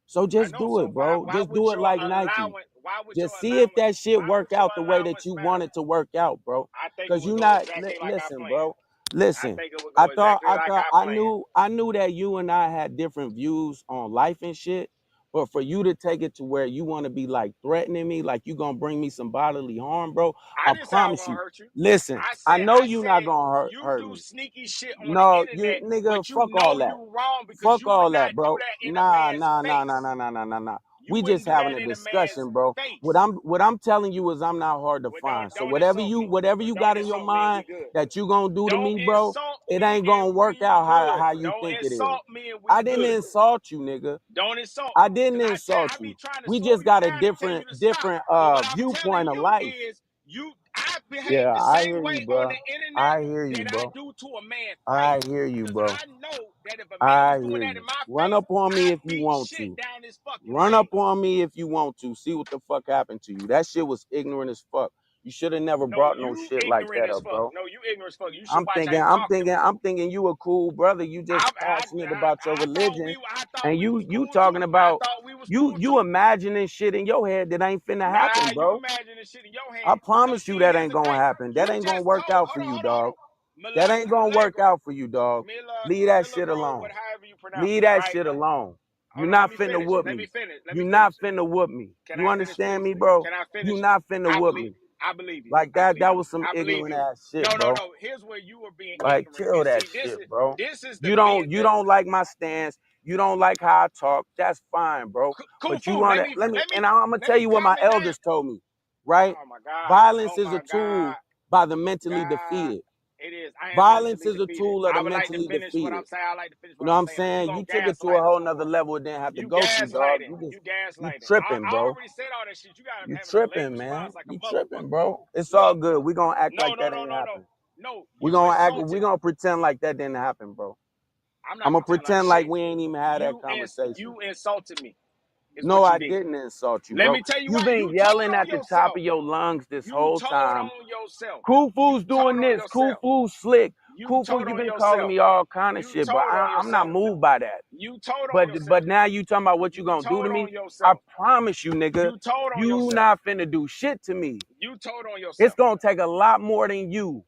So I just know. do So it, bro. why Just would do it your like Nike. allowance? Why would your Just see if allowance? that shit Why work would your out the way that allowance you want matter? it to work out, bro. I think it Cause would you go not exactly like I listen, planned. bro. Listen. It would go exactly like I planned. I knew that you and I had different views on life and shit. But for you to take it to where you want to be like threatening me, like you gonna bring me some bodily harm, bro. I I didn't say I was promise gonna you. hurt you. Listen, I I said know I you not said gonna you hurt do me. sneaky shit on the No, you internet, nigga, but you fuck all know that. you wrong because Fuck you would all that, not do bro. that in a Nah, man's nah, nah, nah, face. nah, nah, nah, nah, nah. You We just wouldn't do having that a in a man's discussion, bro. face. What I'm telling you is I'm not hard to Well, find. So don't insult me. whatever Well, you don't got in your insult me and we mind good. that you gonna do to Don't me, bro, insult it me ain't gonna and work we out good. how you Don't think it is. insult me and we I didn't good. insult you, nigga. Don't insult I me. didn't Cause insult I be you. trying to We slow just you got a down and tell you to stop. different But what I'm telling viewpoint of you life. is I behave Yeah, the I same hear way you, on bro. the internet I hear you, that I bro. do to a man's I face. hear you, Because bro. I know that if a man I was doing hear that in you. my Run face, up on me I'd if you beat want shit to. down his fucking Run leg. up on me if you want to. See what the fuck happened to you. That shit was ignorant as fuck. You should have never No, brought no you shit like ignorant that as up, fuck. bro. No, you ignorant as fuck. You should watch how you I'm talk to thinking, me. I'm thinking you a cool brother. You just passionate about your I thought religion, we and was you cool too. talking I about thought we was You cool too. imagining shit in your head that ain't finna Nah, happen, you bro. imagine this shit in your I head. promise So you see, that here's ain't the gonna thing. happen. That You ain't gonna just work told. out for you, dog. That ain't gonna work out for you, dog. Leave that shit Milagro, alone. however you pronounce Leave it, that right? shit alone. You Hold on, let not me finna finish. whoop Let me me. finish. Let You me not finish. finna whoop me. Can You I finish, understand please? me, bro? Can I You finish? not finna I whoop believe. me. I believe you. Like I that believe you. was some I believe ignorant you. ass shit, No. bro. Here's where you are being Like ignorant. chill And that see, shit, bro. this is the You being don't the like my stance. You don't like how I talk. That's fine, bro. But you Kufu. want to and I'm gonna tell you what my Comment down. elders told me, right? Oh my God. Violence Oh is a my God. tool by the mentally God. defeated. It is. I am Violence mentally is a defeated. tool of the I would like to mentally finish what defeated. I'm saying. I like to finish You what know I'm what I'm saying, but you're saying? gonna You took it to a gaslight us whole on nother one. level it didn't have to You go to, dog. gaslighting. You You gaslighting. tripping, I bro. already said all that shit. You gotta You have a delayed tripping, man. response like a You tripping, motherfucker. bro. It's all Look, good. We gonna act no. like that ain't happened. No, We you gonna insulted. pretend like that didn't happen, bro. I'm I'm not gonna pretending like pretend like shit. we ain't even had that conversation. You insulted me, is No, what you I did. didn't insult you, Let bro. me tell you You've why. been You told yelling on at the top yourself. of your lungs this You whole told time. on yourself. Kufu's You told doing on this. yourself. Kufu's slick. You Kufu, told you've on been calling yourself. me all kind of You shit, but told on I'm not yourself. moved by that. You told on yourself. But now you talking about what you You gonna do to told me? on I yourself. promise you, nigga, You told on you yourself. not finna do shit to me. You told on yourself. It's gonna take a lot more than you.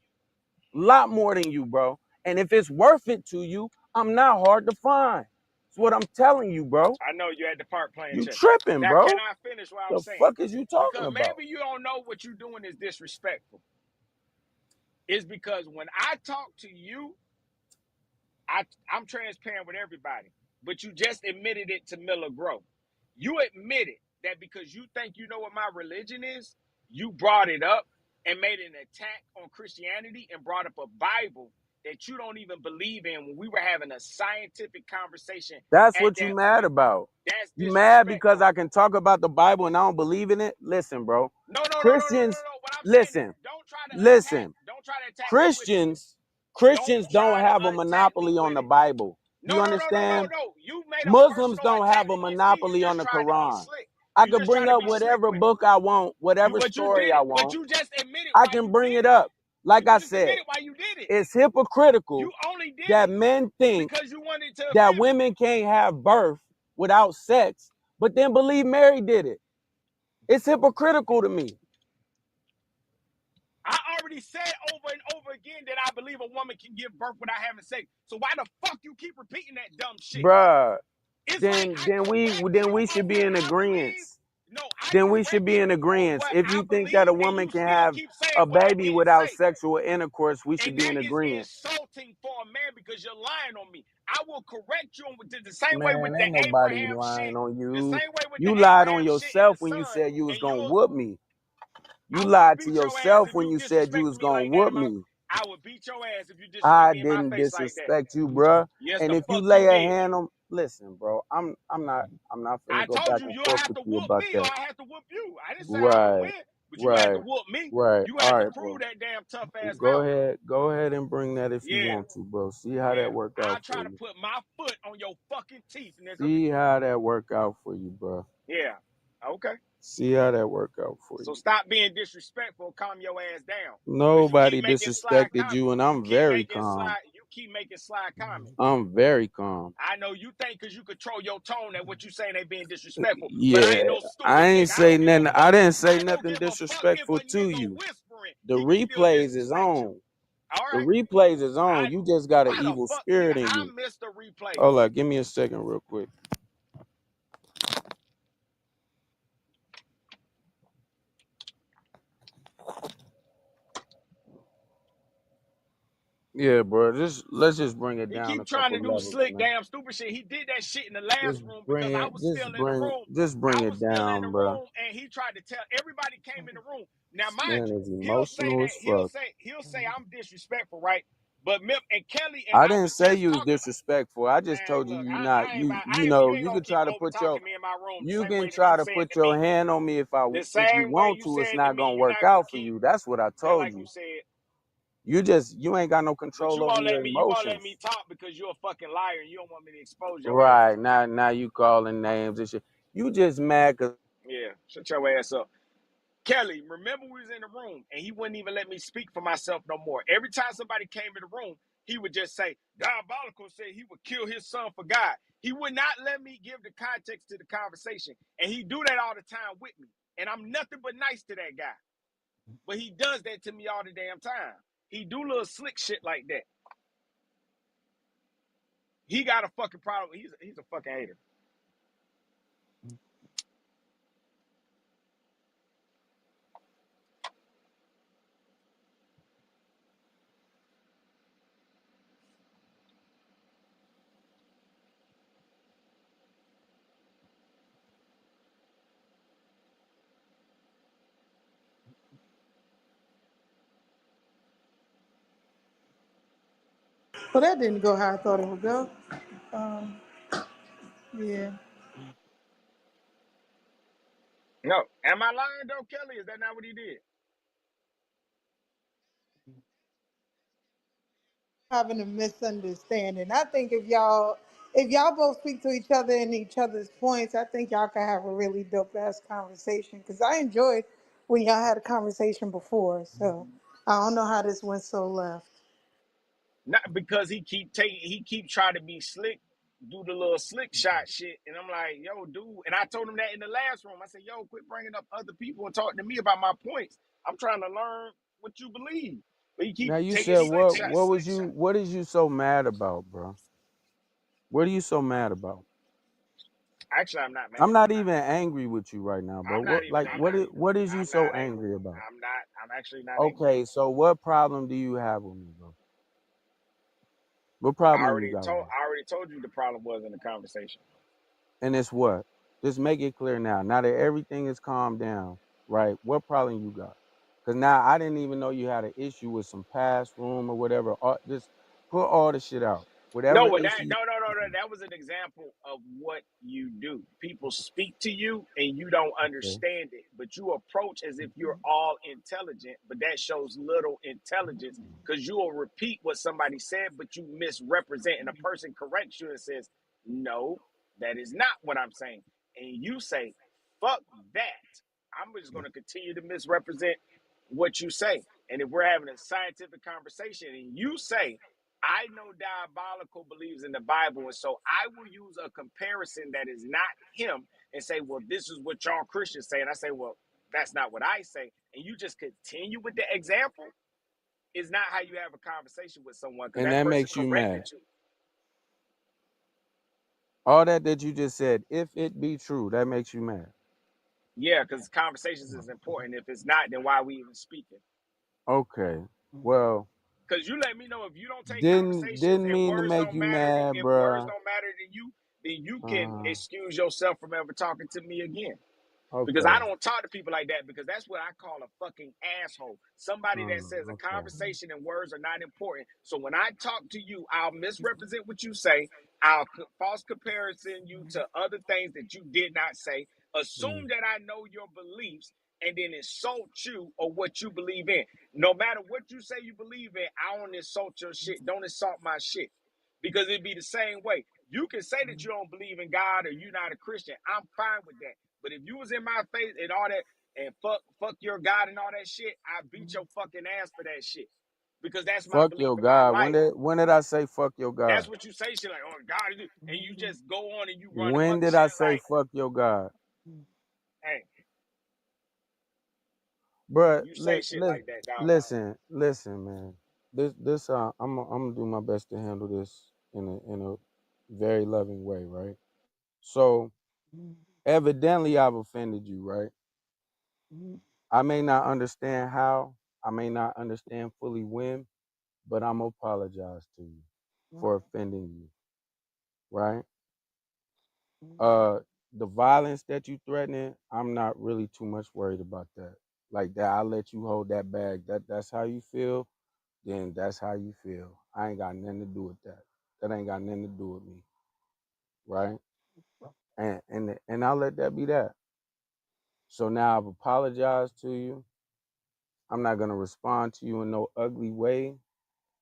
Lot more than you, bro. And if it's worth it to you, I'm not hard to find. That's what I'm telling you, bro. I know you at the park playing You chess. tripping, Now, bro. can I finish what I'm The saying? fuck is you talking Because about? maybe you don't know what you're doing is disrespectful. It's because when I talk to you, I'm transparent with everybody. But you just admitted it to Miller Grove. You admitted that because you think you know what my religion is, you brought it up and made an attack on Christianity and brought up a Bible that you don't even believe in when we were having a scientific conversation. That's At what you that mad point. about. That's You mad because disrespectful. I can talk about the Bible and I don't believe in it? Listen, bro. No. Christians, What I'm saying is listen, don't try to attack. listen. Don't try to attack me with it. Christians Don't don't try to have a attack me monopoly on with the it. Bible. No. You understand? You made a Muslims personal don't attack have a against me. You monopoly on just the tried to be Quran. slick. I You can just bring tried to up be slick whatever with it. book I want, whatever But you story did I it. But want. you just admitted I why can you bring did it it. up. Like You I just said, admitted why you did it. it's hypocritical You only did that it men think because you wanted to that offend me. women can't have birth without sex, but then believe Mary did it. It's hypocritical to me. I already said over and over again that I believe a woman can give birth without having sex. So why the fuck you keep repeating that dumb shit? Bruh, It's then like I we should be in agreement. I Then we correct should be you in on agreement. what If I you think that believe, a and woman you can still have keep saying a what I baby didn't without say. sexual intercourse, we should And be in that is agreement. insulting for a man because you're lying on me. I will correct you the same way with Man, the ain't nobody Abraham lying shit. on The you. same way with the You lied on Abraham shit and the yourself when you son. said you was And gonna whoop me. I You will lied to beat your ass yourself if when you you said you disrespect was me gonna like that whoop in my. me. I will beat your ass if you disrespect I me in my didn't face like that. disrespect you, bruh. Yes, And the if you fuck you lay a did. hand on, listen, bro, I'm not I finna go told back you and you'll forth have with to you whoop about me or that. I have to whoop you. I didn't say I have to Right, win, but you had to right, whoop me. right. You All had to right, prove bro. that damn tough ass Go mountain. ahead. Go ahead and bring that if you Yeah, want to, bro. See how yeah. that work I'll out try for to you. put my foot on your fucking teeth, nigga. See how that work out for you, bro. Yeah. Okay. See how that work out for So you. stop being disrespectful. Calm your ass down. Because you Nobody keep making slide disrespected comments. you, and I'm very calm. You keep making slide comments. I'm very calm. I know you think because you control your tone that what you saying they being disrespectful. But I ain't Yeah, no I stupid ain't nigga. I say don't give a nothing. I fuck. didn't say I don't nothing give a fuck if disrespectful a to nigga you. whispering, The he can still replays is disrespect you. on. All The right. replays is on. You just got an Why the evil fuck, nigga? spirit in I you. missed the replays. Hold on, give me a second real quick. Yeah, bro. Let's just bring it He down keep a trying couple to do levels, slick, man. damn stupid shit. He did that shit in the last Just room because bring I it. was still in the room. Just bring I it was still in the down, bro. room, and he tried to tell everybody came in the room. Now, This mind man you, is he'll say emotional that as fuck. he'll say I'm disrespectful, right? But Mip and Kelly and I I didn't was say just you was talking about. disrespectful. I just Man, told you look, you not I ain't about. know, You ain't you gonna could keep try to over put your talking me in my room the you same can way that you try to said put to your me. hand on me The if you same way want you to. It's said to not me, gonna you're work not gonna out for keep. you. That's what I Just told like you you. said. You ain't got no But control over your you won't let emotions. me talk because you're a fucking liar and you don't want me to expose your ass. Right. Now you calling names and shit. You just mad cause Yeah, shut your ass up. Kelly, remember we was in the room and he wouldn't even let me speak for myself no more. Every time somebody came in the room, he would just say, Diabolical said he would kill his son for God. He would not let me give the context to the conversation. And he do that all the time with me. And I'm nothing but nice to that guy. But he does that to me all the damn time. He do little slick shit like that. He got a fucking problem. He's a fucking hater. Well, that didn't go how I thought it would go. Um, yeah. No. Am I lying though, Kelly? Is that not what he did? Having a misunderstanding. I think if y'all both speak to each other and each other's points, I think y'all can have a really dope ass conversation. Cause I enjoyed when y'all had a conversation before. So I don't know how this went so left. Not because he keep trying to be slick, do the little slick shot shit, and I'm like, yo, dude. And I told him that in the last room. I said, yo, quit bringing up other people and talking to me about my points. I'm trying to learn what you believe, but he keep Now you taking said slick what? shots. What is you so mad about, bro? What are you so mad about? Actually, I'm not I'm mad. not even angry with you right now, bro. I'm not even angry. What is you I'm so not angry. angry about? I'm not. I'm actually not angry. Okay, so what problem do you have with me, bro? What problem you got with me? I already told you the problem was in the conversation. And it's what? Just make it clear now. Now that everything is calmed down, right? What problem you got? Because now I didn't even know you had an issue with some past room or whatever. Just put all the shit out. No, Whatever but issue. no. That was an example of what you do. People speak to you and you don't Okay. understand it, but you approach as if you're all intelligent, but that shows little intelligence because you will repeat what somebody said, but you misrepresent, and a person corrects you and says, no, that is not what I'm saying. And you say, fuck that. I'm just going to continue to misrepresent what you say. And if we're having a scientific conversation and you say, I know Diabolical believes in the Bible, and so I will use a comparison that is not him and say, well, this is what y'all Christians say. And I say, well, that's not what I say. And you just continue with the example is not how you have a conversation with someone because And that that person makes you corrected mad. you. All that you just said, if it be true, that makes you mad. Yeah, because conversations is important. If it's not, then why are we even speaking? Okay. Well, Because you let me know if you don't take conversations didn't and mean to words make don't you matter, mad, if words bruh. don't matter to you, then you can Uh-huh. excuse yourself from ever talking to me again. Because I Okay. don't talk to people like that because that's what I call a fucking asshole. Somebody that says a Okay. conversation and words are not important. So when I talk to you, I'll misrepresent what you say. I'll false comparison you to other things that you did not say. Mm. Assume that I know your beliefs and then insult you or what you believe in. No matter what you say you believe in, I don't insult your shit. Don't insult my shit. Because it'd be the same way. You can say that you don't believe in God or you're not a Christian. I'm fine with that. But if you was in my face and all that and fuck your God and all that shit, I beat your fucking ass for that shit. Because that's my Fuck belief your in my God. life. When did I say fuck your That's God? what you say, shit like, oh God, and you just go on and you run When other did I shit say like, fuck your God? hey, Bruh, you say shit like that, dog. listen, man. This I'm gonna do my best to handle this in a very loving way, right? So evidently I've offended you, right? I may not understand how, I may not understand fully when, but I'm gonna apologize to you for offending you, right? The violence that you threatening, I'm not really too much worried about that. Like that, I'll let you hold that bag. That's how you feel, then that's how you feel. I ain't got nothing to do with that. That ain't got nothing to do with me, right? And I'll let that be that. So now I've apologized to you. I'm not gonna respond to you in no ugly way.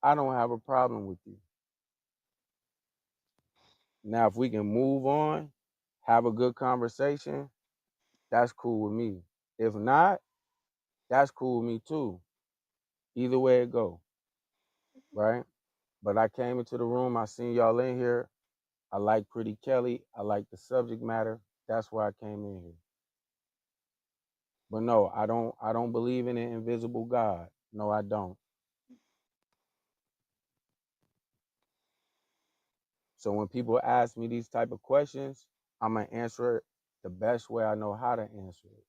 I don't have a problem with you. Now if we can move on, have a good conversation, that's cool with me. If not, that's cool with me too. Either way it go, right? But I came into the room, I seen y'all in here. I like Pretty Kelly. I like the subject matter. That's why I came in here. But no, I don't believe in an invisible God. No, I don't. So when people ask me these type of questions, I'm gonna answer it the best way I know how to answer it.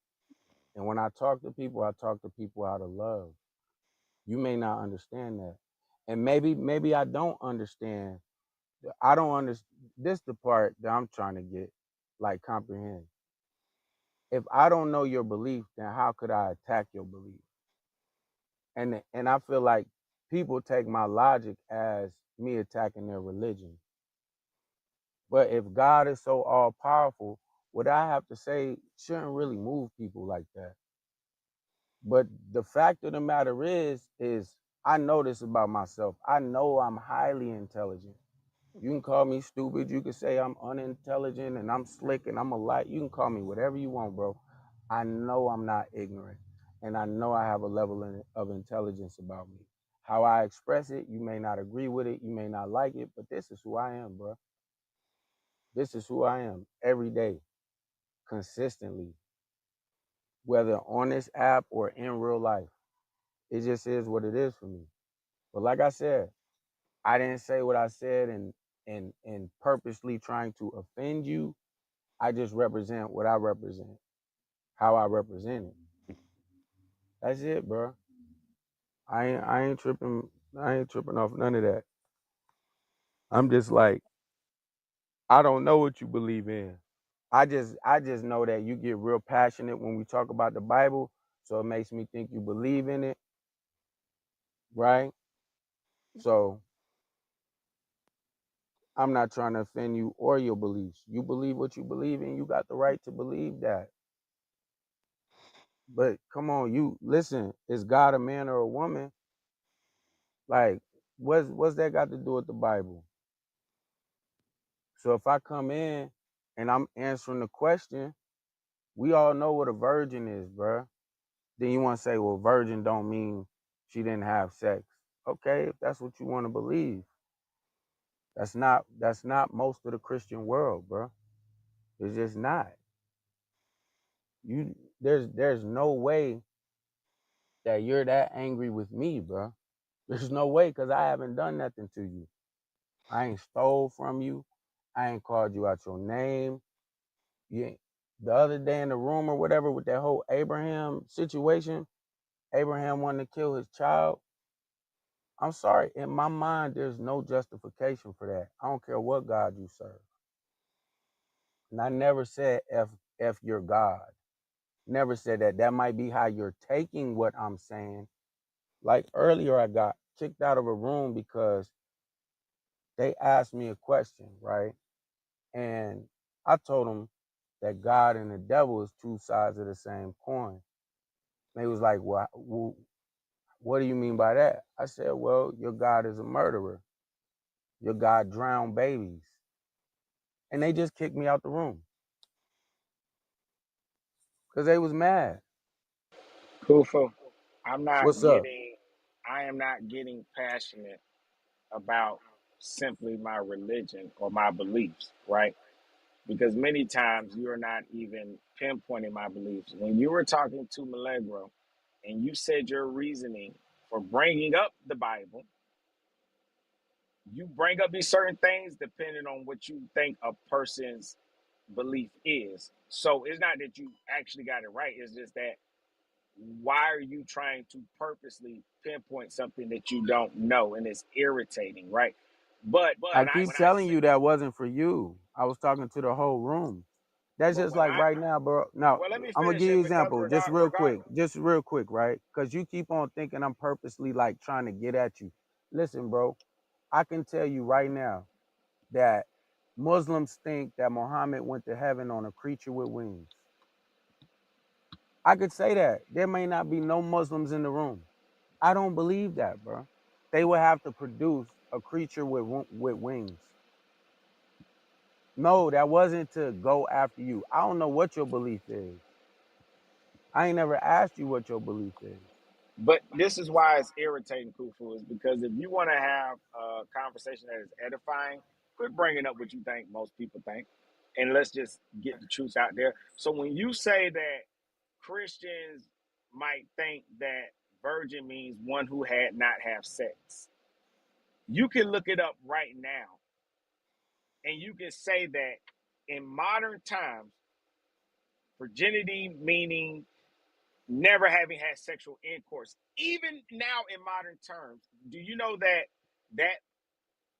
And when I talk to people out of love. You may not understand that. And maybe I don't understand. I don't understand. This the part that I'm trying to get, like, comprehend. If I don't know your belief, then how could I attack your belief? And I feel like people take my logic as me attacking their religion. But if God is so all powerful, what I have to say shouldn't really move people like that. But the fact of the matter is I know this about myself. I know I'm highly intelligent. You can call me stupid. You can say I'm unintelligent and I'm slick and I'm a light. You can call me whatever you want, bro. I know I'm not ignorant. And I know I have a level of intelligence about me. How I express it, you may not agree with it. You may not like it, but this is who I am, bro. This is who I am every day, consistently, whether on this app or in real life. It just is what it is for me. But like I said, I didn't say what I said and purposely trying to offend you. I just represent what I represent, how I represent it. That's it, bro. I ain't tripping. I ain't tripping off none of that. I'm just like, I don't know what you believe in. I just know that you get real passionate when we talk about the Bible, so it makes me think you believe in it, right? So I'm not trying to offend you or your beliefs. You believe what you believe in. You got the right to believe that. But come on, you listen. Is God a man or a woman? Like, what's that got to do with the Bible? So if I come in and I'm answering the question, we all know what a virgin is, bruh. Then you want to say, well, virgin don't mean she didn't have sex. Okay, if that's what you want to believe. That's not most of the Christian world, bruh. It's just not. There's no way that you're that angry with me, bruh. There's no way, because I haven't done nothing to you. I ain't stole from you. I ain't called you out your name. You, the other day in the room or whatever with that whole Abraham situation, Abraham wanted to kill his child. I'm sorry. In my mind, there's no justification for that. I don't care what God you serve. And I never said F your God. Never said that. That might be how you're taking what I'm saying. Like earlier, I got kicked out of a room because they asked me a question, right? And I told them that God and the devil is two sides of the same coin. They was like, well, what do you mean by that? I said, well, your God is a murderer. Your God drowned babies. And they just kicked me out the room because they was mad. Kufa, I'm not What's up? getting, I am not getting passionate about simply my religion or my beliefs, right? Because many times you're not even pinpointing my beliefs. When you were talking to Milagro and you said your reasoning for bringing up the Bible, you bring up these certain things depending on what you think a person's belief is. So it's not that you actually got it right. It's just that why are you trying to purposely pinpoint something that you don't know, and it's irritating, right? But I when I keep say, telling you that wasn't for you. I was talking to the whole room. That's but just when like I, right now, bro. Now, well, let me I'm gonna finish give you it an because example, regardless, just real quick, right? Because you keep on thinking I'm purposely like trying to get at you. Listen, bro, I can tell you right now that Muslims think that Muhammad went to heaven on a creature with wings. I could say that. There may not be no Muslims in the room. I don't believe that, bro. They would have to produce a creature with wings. No, that wasn't to go after you. I don't know what your belief is. I ain't never asked you what your belief is. But this is why it's irritating, Kufu, is because if you want to have a conversation that is edifying, quit bringing up what you think most people think, and let's just get the truth out there. So when you say that Christians might think that virgin means one who had not have sex, you can look it up right now, and you can say that in modern times, virginity meaning never having had sexual intercourse. Even now in modern terms, do you know that that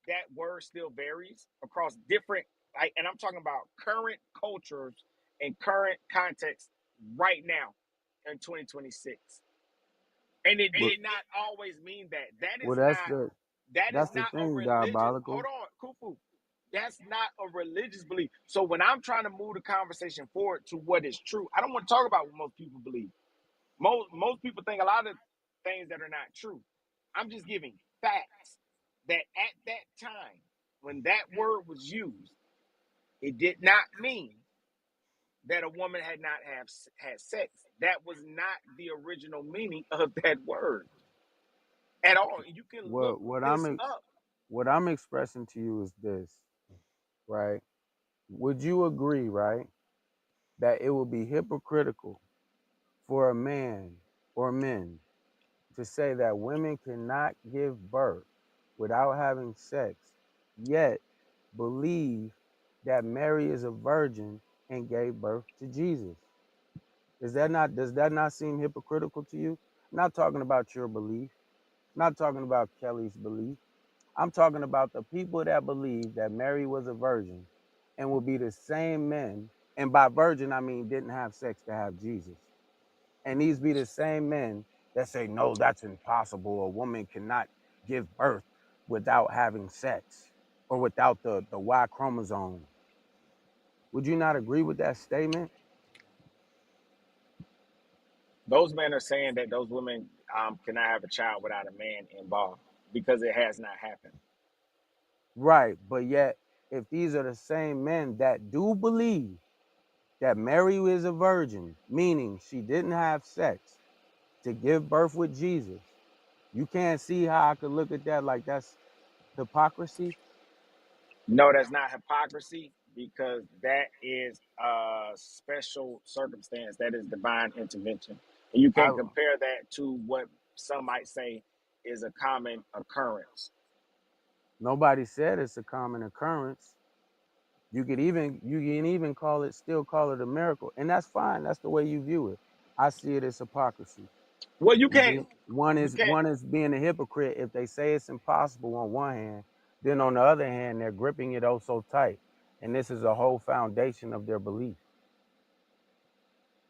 that word still varies across different, like, and I'm talking about current cultures and current contexts right now in 2026. And it But did not always mean that. well, that's That is the not a thing, religious, hold diabolical. on, Kufu. That's not a religious belief. So when I'm trying to move the conversation forward to what is true, I don't want to talk about what most people believe. Most people think a lot of things that are not true. I'm just giving facts that at that time when that word was used, it did not mean that a woman had not had sex. That was not the original meaning of that word at all. You can look What this up. I'm expressing to you is this, right? Would you agree, right, that it would be hypocritical for a man or men to say that women cannot give birth without having sex, yet believe that Mary is a virgin and gave birth to Jesus? Does that not seem hypocritical to you? I'm not talking about your belief, I'm not talking about Kelly's belief. I'm talking about the people that believe that Mary was a virgin and will be the same men, and by virgin I mean didn't have sex to have Jesus. And these be the same men that say, no, that's impossible. A woman cannot give birth without having sex or without the Y chromosome. Would you not agree with that statement? Those men are saying that those women cannot have a child without a man involved because it has not happened. Right. But yet, if these are the same men that do believe that Mary is a virgin, meaning she didn't have sex to give birth with Jesus, you can't see how I could look at that like that's hypocrisy. No, that's not hypocrisy because that is a special circumstance. That is divine intervention. And you I can't compare that to what some might say is a common occurrence. Nobody said it's a common occurrence. You can even call it a miracle, and that's fine. That's the way you view it. I see it as hypocrisy. Well, you can't. One is being a hypocrite if they say it's impossible on one hand, then on the other hand they're gripping it oh so tight, and this is a whole foundation of their belief.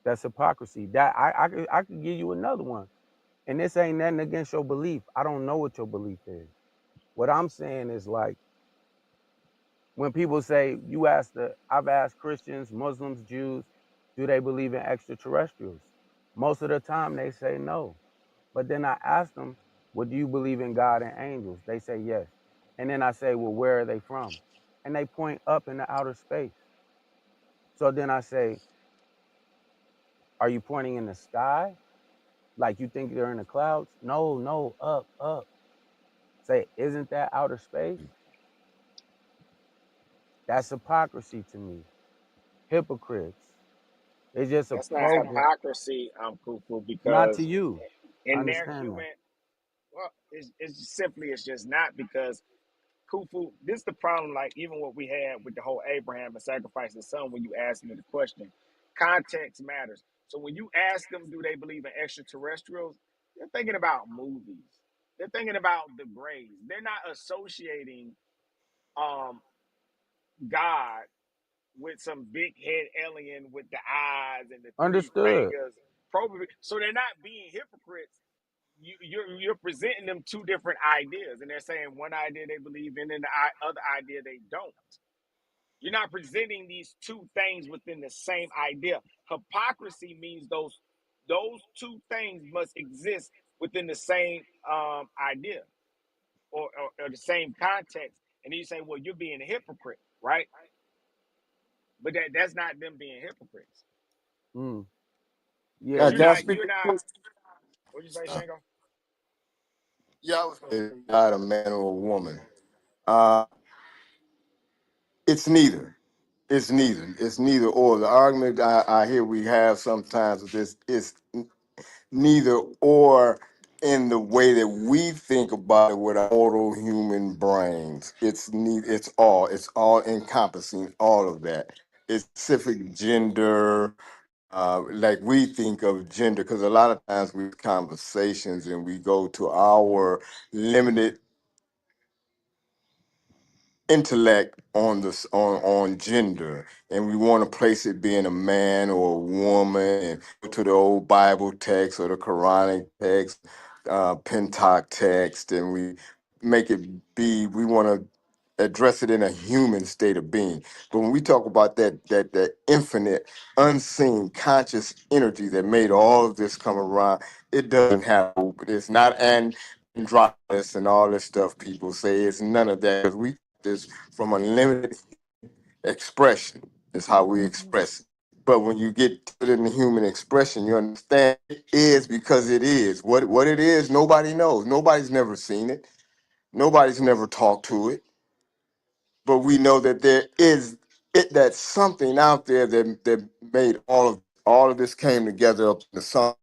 That's hypocrisy. That I could give you another one, and this ain't nothing against your belief. I don't know what your belief is. What I'm saying is like when people say I've asked Christians, Muslims, Jews, do they believe in extraterrestrials? Most of the time they say no. But then I ask them, well, do you believe in God and angels? They say yes. And then I say, well, where are they from? And they point up in the outer space. So then I say, are you pointing in the sky? Like you think they're in the clouds? No, no, up, up. Say, isn't that outer space? That's hypocrisy to me. Hypocrites. It's just a That's not program. hypocrisy, Kufu, Not to because you. I in their understand that. human, well, it's just not because Kufu. This is the problem. Like even what we had with the whole Abraham and sacrifice his son. When you ask me the question, context matters. So when you ask them, do they believe in extraterrestrials? They're thinking about movies. They're thinking about the Greys. They're not associating um, God with some big head alien with the eyes and the three Understood. fingers. Probably, so they're not being hypocrites. You're presenting them two different ideas, and they're saying one idea they believe in, and the other idea they don't. You're not presenting these two things within the same idea. Hypocrisy means those two things must exist within the same idea or the same context. And you say, well, you're being a hypocrite, right? But that's not them being hypocrites Mm. Yeah, because Can I speak? you're not. What'd you say, Shango? Yeah, I was gonna say not a man or a woman. Uh, it's neither. It's neither. It's neither or. The argument I hear we have sometimes with this is neither or in the way that we think about it with our mortal human brains. It's neither. It's all. It's all encompassing all of that. It's specific gender, like we think of gender, because a lot of times we have conversations and we go to our limited intellect on this on gender, and we want to place it being a man or a woman, and go to the old Bible text or the Quranic text, Pentateuch text, and we make it be. We want to address it in a human state of being. But when we talk about that infinite, unseen, conscious energy that made all of this come around, it doesn't have. It's not androgynous and all this stuff people say. It's none of that. 'Cause we this from a limited expression is how we express it. But when you get to it in the human expression, you understand it is because it is. What it is, nobody knows. Nobody's never seen it. Nobody's never talked to it. But we know that there is that something out there that made all of this came together up in some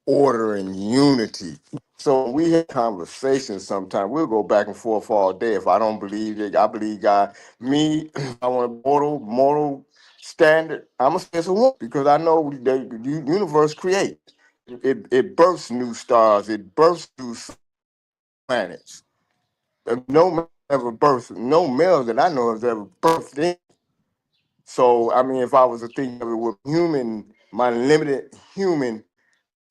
order and unity. So when we have conversations sometimes, we'll go back and forth all day. If I don't believe it, I believe God. Me, I want a moral standard. I'm gonna say it's a woman because I know the universe creates. It births new stars. It births new planets. No man ever birthed, no male that I know has ever birthed in. So I mean, if I was to think of it with human, my limited human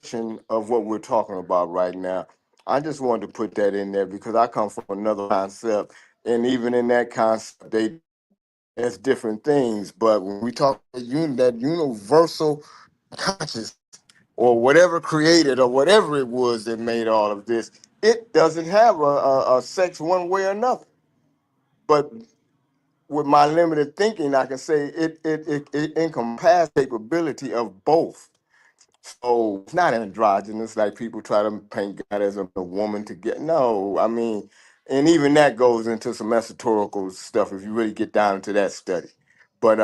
version of what we're talking about right now, I just wanted to put that in there because I come from another concept, and even in that concept, there's different things. But when we talk about that universal conscious or whatever created or whatever it was that made all of this, it doesn't have a sex one way or another. But with my limited thinking, I can say it encompasses capability of both. So it's not androgynous like people try to paint God as a woman to get. No, I mean, and even that goes into some esoterical stuff if you really get down into that study. But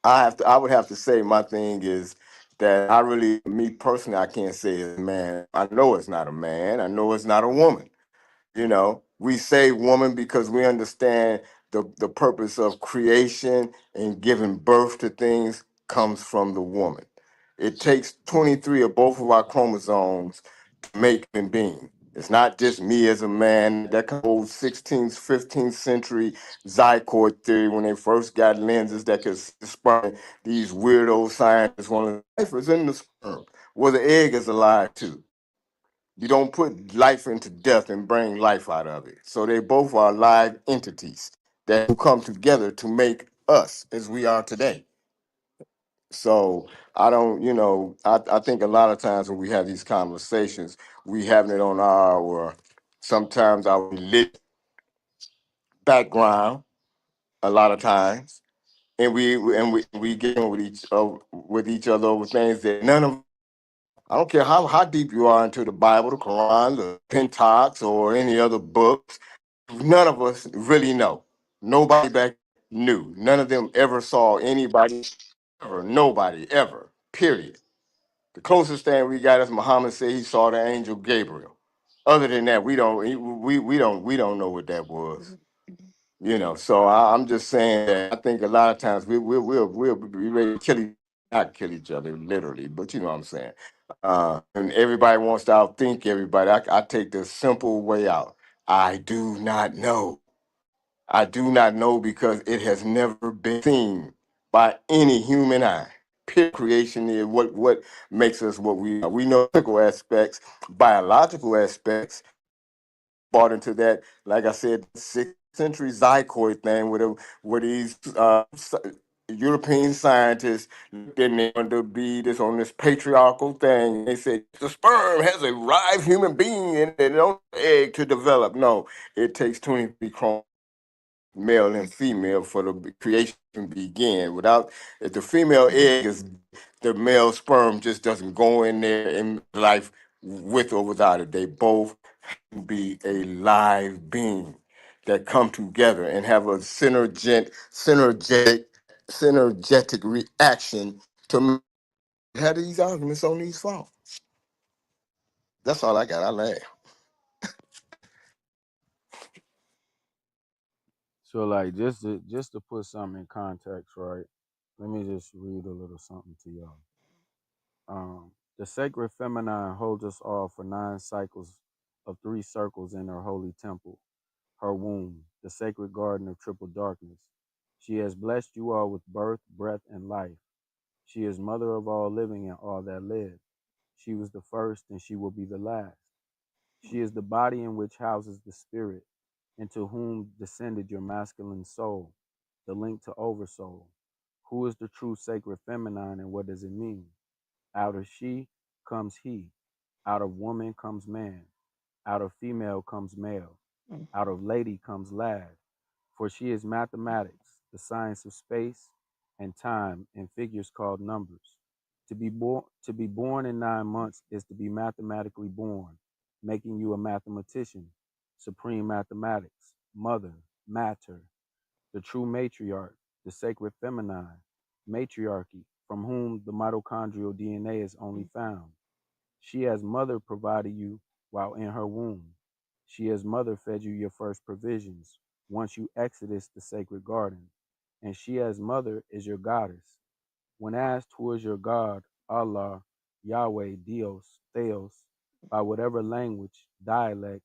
I would have to say my thing is that me personally, I can't say it's a man. I know it's not a man. I know it's not a woman. You know, we say woman because we understand the purpose of creation and giving birth to things comes from the woman. It takes 23 of both of our chromosomes to make a being. It's not just me as a man. That old 16th, 15th century zygote theory when they first got lenses that could see the sperm. These weirdo scientists want to life is in the sperm. Well, the egg is alive too. You don't put life into death and bring life out of it. So they both are live entities that come together to make us as we are today. So I don't, I think a lot of times when we have these conversations, we having it on our sometimes our religious background a lot of times, and we get in with each other over things that none of I don't care how deep you are into the Bible, the Quran, the Pentateuch, or any other books. None of us really know. Nobody back knew. None of them ever saw anybody ever. Nobody ever. Period. The closest thing we got is Muhammad said he saw the angel Gabriel. Other than that, we don't know what that was. So I'm just saying that I think a lot of times we'll be ready to not kill each other literally, but you know what I'm saying. And everybody wants to outthink everybody. I take the simple way out. I do not know. I do not know because it has never been seen by any human eye. Pure creation is what makes us what we are. We know physical aspects, biological aspects, bought into that, like I said, 6th century zygote thing where these European scientists didn't want to be this on this patriarchal thing. They said the sperm has a live human being in it, on the egg to develop. No, it takes 23 chromosomes male and female for the creation began. Without, if the female egg is, the male sperm just doesn't go in there in life with or without it. They both be a live being that come together and have a synergetic reaction to have these arguments on these phones. That's all I got. I laugh. So like just to put something in context, right? Let me just read a little something to y'all. The sacred feminine holds us all for 9 cycles of 3 circles in her holy temple, her womb, the sacred garden of triple darkness. She has blessed you all with birth, breath, and life. She is mother of all living and all that live. She was the first and she will be the last. She is the body in which houses the spirit, into whom descended your masculine soul, the link to oversoul. Who is the true sacred feminine and what does it mean? Out of she comes he. Out of woman comes man. Out of female comes male. Out of lady comes lad. For she is mathematics, the science of space and time and figures called numbers. To be born in 9 months is to be mathematically born, making you a mathematician, supreme mathematics, mother, matter, the true matriarch, the sacred feminine, matriarchy, from whom the mitochondrial DNA is only found. She as mother provided you while in her womb. She as mother fed you your first provisions once you exited the sacred garden. And she as mother is your goddess. When asked who is your God, Allah, Yahweh, Dios, Theos, by whatever language, dialect,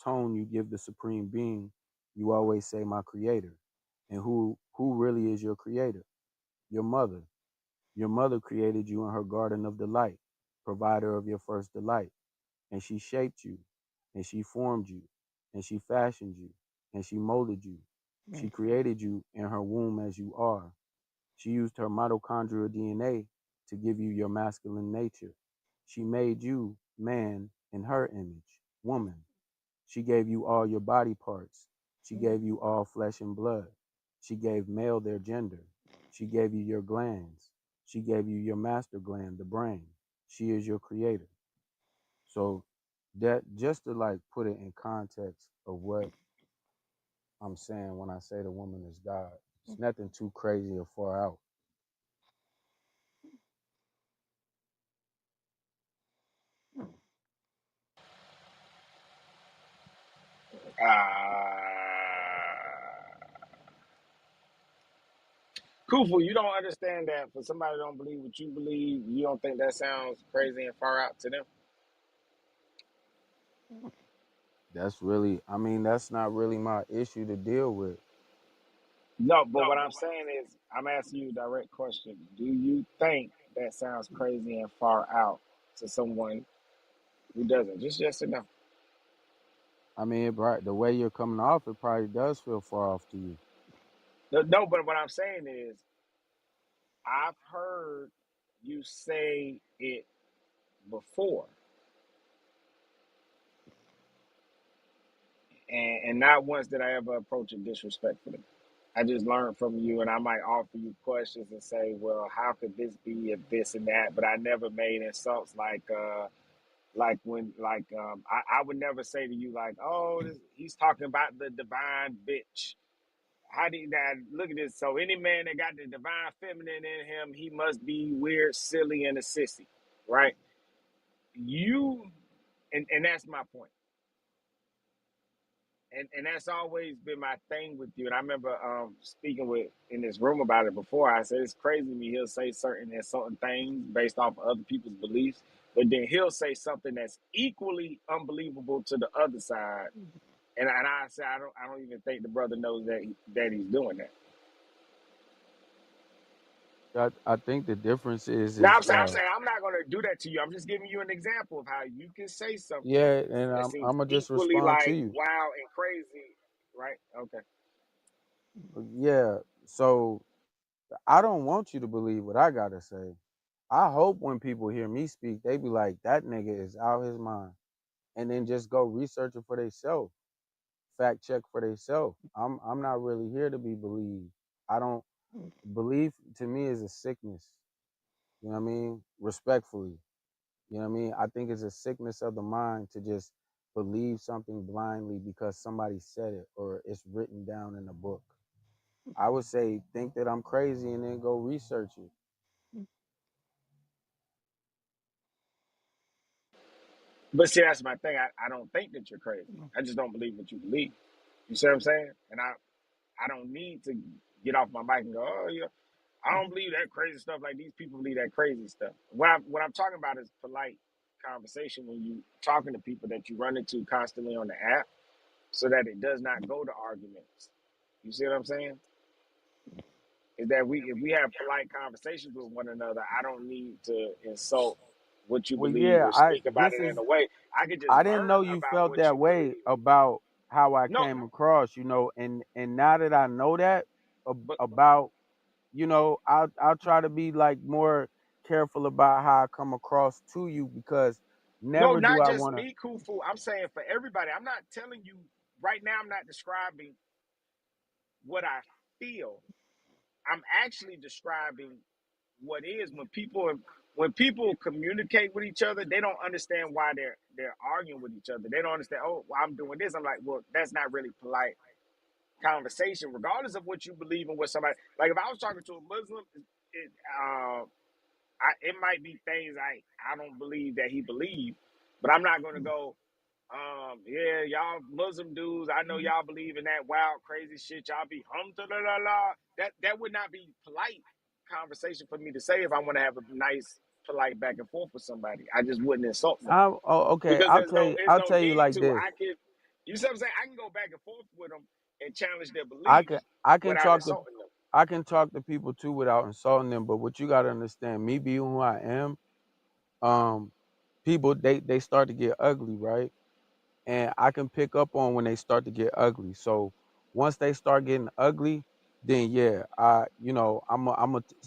tone you give the supreme being, you always say my creator. And who really is your creator? Your mother. Your mother created you in her garden of delight, provider of your first delight. And she shaped you, and she formed you, and she fashioned you, and she molded you. She created you in her womb as you are. She used her mitochondrial DNA to give you your masculine nature. She made you, man, in her image, woman. She gave you all your body parts. She gave you all flesh and blood. She gave male their gender. She gave you your glands. She gave you your master gland, the brain. She is your creator. So that just to like put it in context of what I'm saying when I say the woman is God, it's nothing too crazy or far out. Kufu, you don't understand that for somebody who don't believe what you believe, you don't think that sounds crazy and far out to them? That's really, I mean, that's not really my issue to deal with. No, but what I'm saying is, I'm asking you a direct question. Do you think that sounds crazy and far out to someone who doesn't? Just yes or no. I mean, the way you're coming off, it probably does feel far off to you. No, but what I'm saying is, I've heard you say it before, and not once did I ever approach it disrespectfully. I just learned from you, and I might offer you questions and say, "Well, how could this be if this and that?" But I never made insults like when I would never say to you like, "Oh, he's talking about the divine bitch." How do you now look at this? So any man that got the divine feminine in him, he must be weird, silly, and a sissy, right? You and that's my point. And that's always been my thing with you. And I remember speaking with in this room about it before. I said it's crazy to me. He'll say certain things based off of other people's beliefs, but then he'll say something that's equally unbelievable to the other side. And I say I don't even think the brother knows that he's doing that. I think the difference is, Now I'm saying I'm not gonna do that to you. I'm just giving you an example of how you can say something yeah, and that I'm, seems I'm gonna just equally respond to like you. wow and crazy, right? Okay. Yeah, so I don't want you to believe what I gotta say. I hope when people hear me speak, they be like, that nigga is out his mind. And then just go research it for themselves. fact check for themselves. I'm not really here to be believed. I don't believe to me is a sickness. You know what I mean? Respectfully. You know what I mean? I think it's a sickness of the mind to just believe something blindly because somebody said it or it's written down in a book. I would say think that I'm crazy and then go research it. But see, that's my thing. I don't think that you're crazy. I just don't believe what you believe. You see what I'm saying? And I don't need to get off my mic and go, oh yeah, I don't believe that crazy stuff like these people believe that crazy stuff. What I'm talking about is polite conversation when you talking to people that you run into constantly on the app, so that it does not go to arguments. You see what I'm saying? Is that if we have polite conversations with one another, I don't need to insult what you Well, believe yeah, or speak about this it in is a way. I could just I didn't learn know you about felt what that you way believe. about how I No, came across, and now that I know that but about, I'll try to be like more careful about how I come across to you because no, never do not I just want to. me, Kufu. I'm saying for everybody. I'm not telling you right now. I'm not describing what I feel. I'm actually describing what is when people communicate with each other. They don't understand why they're arguing with each other. They don't understand. Oh, well, I'm doing this. I'm like, well, that's not really polite conversation, regardless of what you believe in. What somebody like, if I was talking to a Muslim, it, uh, it might be things I don't believe that he believed, but I'm not going to go. Yeah, y'all Muslim dudes, I know y'all believe in that wild, crazy shit. Y'all be la. That would not be polite conversation for me to say if I want to have a nice, polite back and forth with somebody. I just wouldn't insult them Okay, because there's I'll no tell you need like to. this. I can, you see what I'm saying? I can go back and forth with them and challenge their I can beliefs I can without talk to insulting them. I can talk to people too without insulting them, but what you got to understand, me being who I am, um, people they start to get ugly, right? And I can pick up on when they start to get ugly. So once they start getting ugly, then yeah,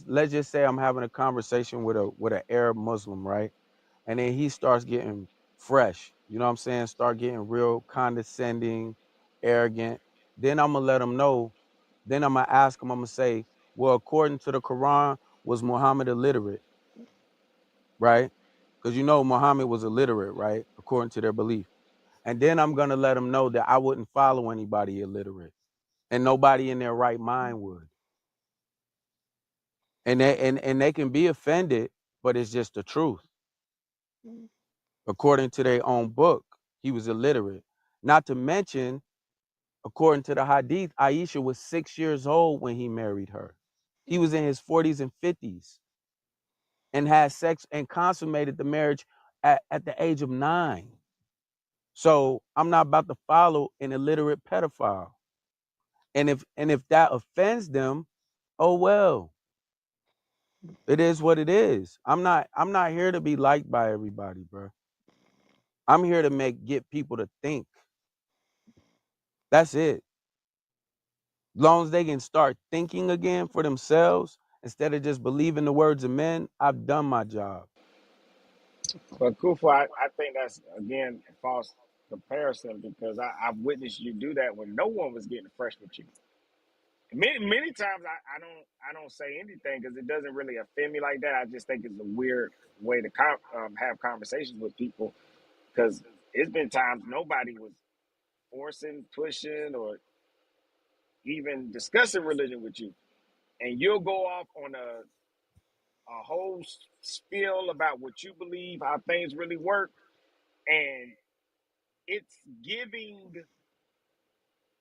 let's just say I'm having a conversation with an Arab Muslim, right? And then he starts getting fresh. You know what I'm saying? Start getting real condescending, arrogant. Then I'm gonna let him know. Then I'm gonna ask him. I'm gonna say, well, according to the Quran, was Muhammad illiterate, right? Because Muhammad was illiterate, right? According to their belief. And then I'm gonna let them know that I wouldn't follow anybody illiterate, and nobody in their right mind would. And they can be offended, but it's just the truth. According to their own book, he was illiterate. Not to mention, according to the Hadith, Aisha was 6 years old when he married her. He was in his 40s and 50s and had sex and consummated the marriage at the age of 9. So I'm not about to follow an illiterate pedophile. And if that offends them, oh well. It is what it is. I'm not here to be liked by everybody, bro. I'm here to get people to think. That's it. As long as they can start thinking again for themselves instead of just believing the words of men, I've done my job. But Kufu, I think that's again a false comparison because I've witnessed you do that when no one was getting fresh with you. Many times I don't say anything because it doesn't really offend me like that. I just think it's a weird way to have conversations with people because it's been times nobody was forcing, pushing, or even discussing religion with you, and you'll go off on a whole spiel about what you believe, how things really work, and it's giving.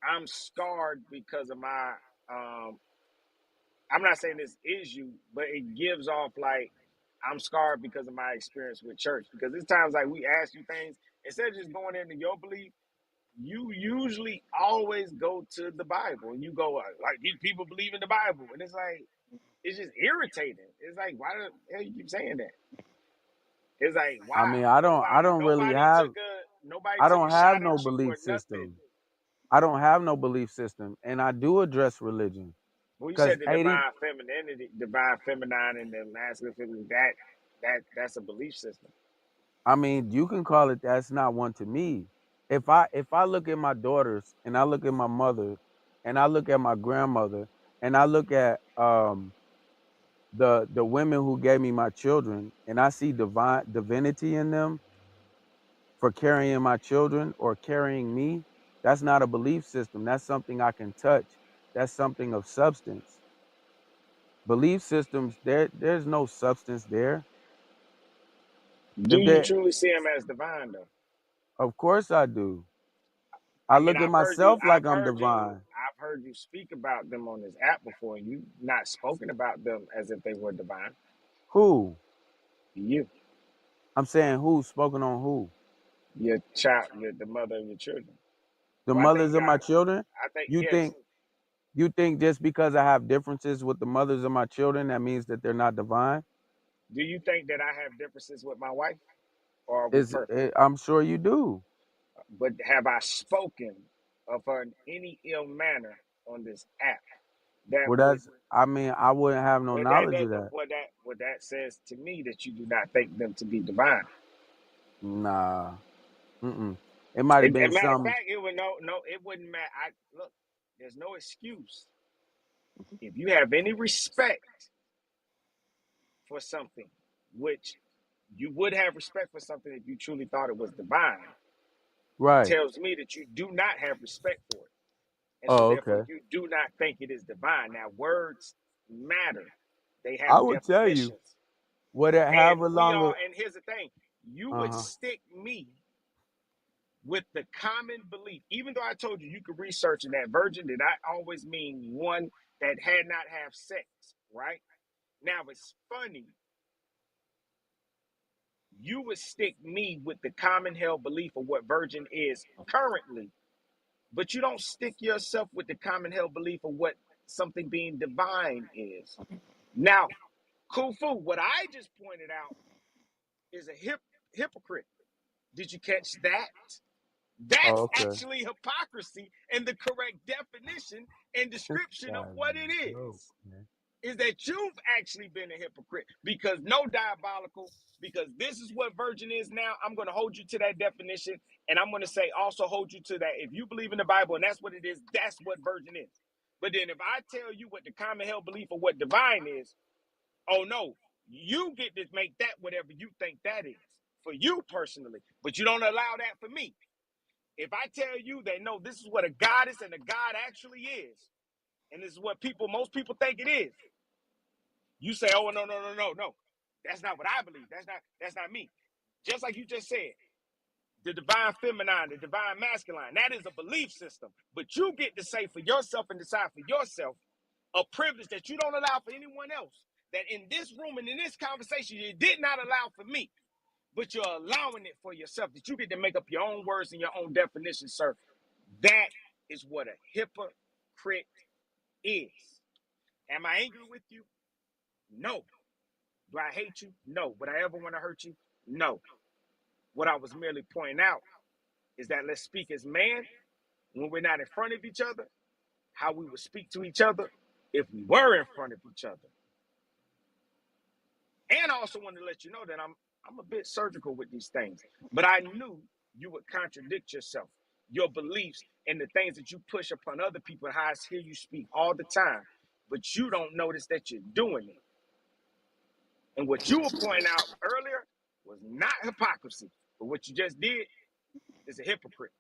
I'm scarred because of my. Um, I'm not saying this is you, but it gives off like I'm scarred because of my experience with church. Because there's times like we ask you things instead of just going into your belief, you usually always go to the Bible and you go like these people believe in the Bible, and it's like it's just irritating. It's like why the hell you keep saying that? It's like I why mean, I don't really have nobody I took don't a have shot no at you or belief nothing. system. I don't have no belief system, and I do address religion Well, you because said the 80. divine femininity, divine feminine, and the masculine feminine. That's a belief system. I mean, you can call it that's not one to me. if I look at my daughters and I look at my mother and I look at my grandmother and I look at the women who gave me my children and I see divinity in them for carrying my children or carrying me, that's not a belief system. That's something I can touch. That's something of substance. Belief systems, there's no substance there. Do If you there, truly see him as divine though? of course I do. I I mean, look at myself like I've I'm heard you, divine. I've heard you speak about them on this app before, and you not spoken about them as if they were divine. Who? You, I'm saying who, spoken on who? your child, the mother of your children. The Well, I think mothers of my children? I think You yes. think you think just because I have differences with the mothers of my children, that means that they're not divine? Do you think that I have differences with my wife, or are we perfect? I'm sure you do. But have I spoken of her in any ill manner on this app that Well, would I mean, I wouldn't have no what that knowledge does of that. what that says to me that you do not think them to be divine? Nah. Mm-mm. It might have And, been matter of some. fact, it would it wouldn't matter. Look, there's no excuse. If you have any respect for something, which you would have respect for something if you truly thought it was divine, Right. tells me that you do not have respect for it. And so Oh, therefore okay. you do not think it is divine. Now words matter. They I have would tell you, definitions. And however long. and here's the thing, you would Uh-huh. stick me with the common belief, even though I told you you could research in that virgin did not always mean one that had not have sex, right? Now it's funny, you would stick me with the common held belief of what virgin is currently, but you don't stick yourself with the common held belief of what something being divine is. Now, Khufu, what I just pointed out is a hypocrite. Did you catch that? That's Oh, okay. actually hypocrisy, and the correct definition and This description of guy's what it a joke, is man. is that you've actually been a hypocrite because no diabolical, because this is what virgin is now. I'm going to hold you to that definition, and I'm going to say also hold you to that. If you believe in the Bible and that's what it is, that's what virgin is. But then if I tell you what the common held belief of what divine is, oh no, you get to make that whatever you think that is for you personally, but you don't allow that for me. If I tell you that no, this is what a goddess and a god actually is, and this is what most people think it is, you say, oh no. That's not what I believe. That's not me. Just like you just said, the divine feminine, the divine masculine, that is a belief system. But you get to say for yourself and decide for yourself a privilege that you don't allow for anyone else. That in this room and in this conversation, you did not allow for me, but you're allowing it for yourself, that you get to make up your own words and your own definitions, sir. That is what a hypocrite is. Am I angry with you? No. Do I hate you? No. Would I ever want to hurt you? No. What I was merely pointing out is that let's speak as man when we're not in front of each other, how we would speak to each other if we were in front of each other. And I also wanted to let you know that I'm a bit surgical with these things, but I knew you would contradict yourself, your beliefs, and the things that you push upon other people. How I hear you speak all the time, but you don't notice that you're doing it. And what you were pointing out earlier was not hypocrisy, but what you just did is a hypocrite.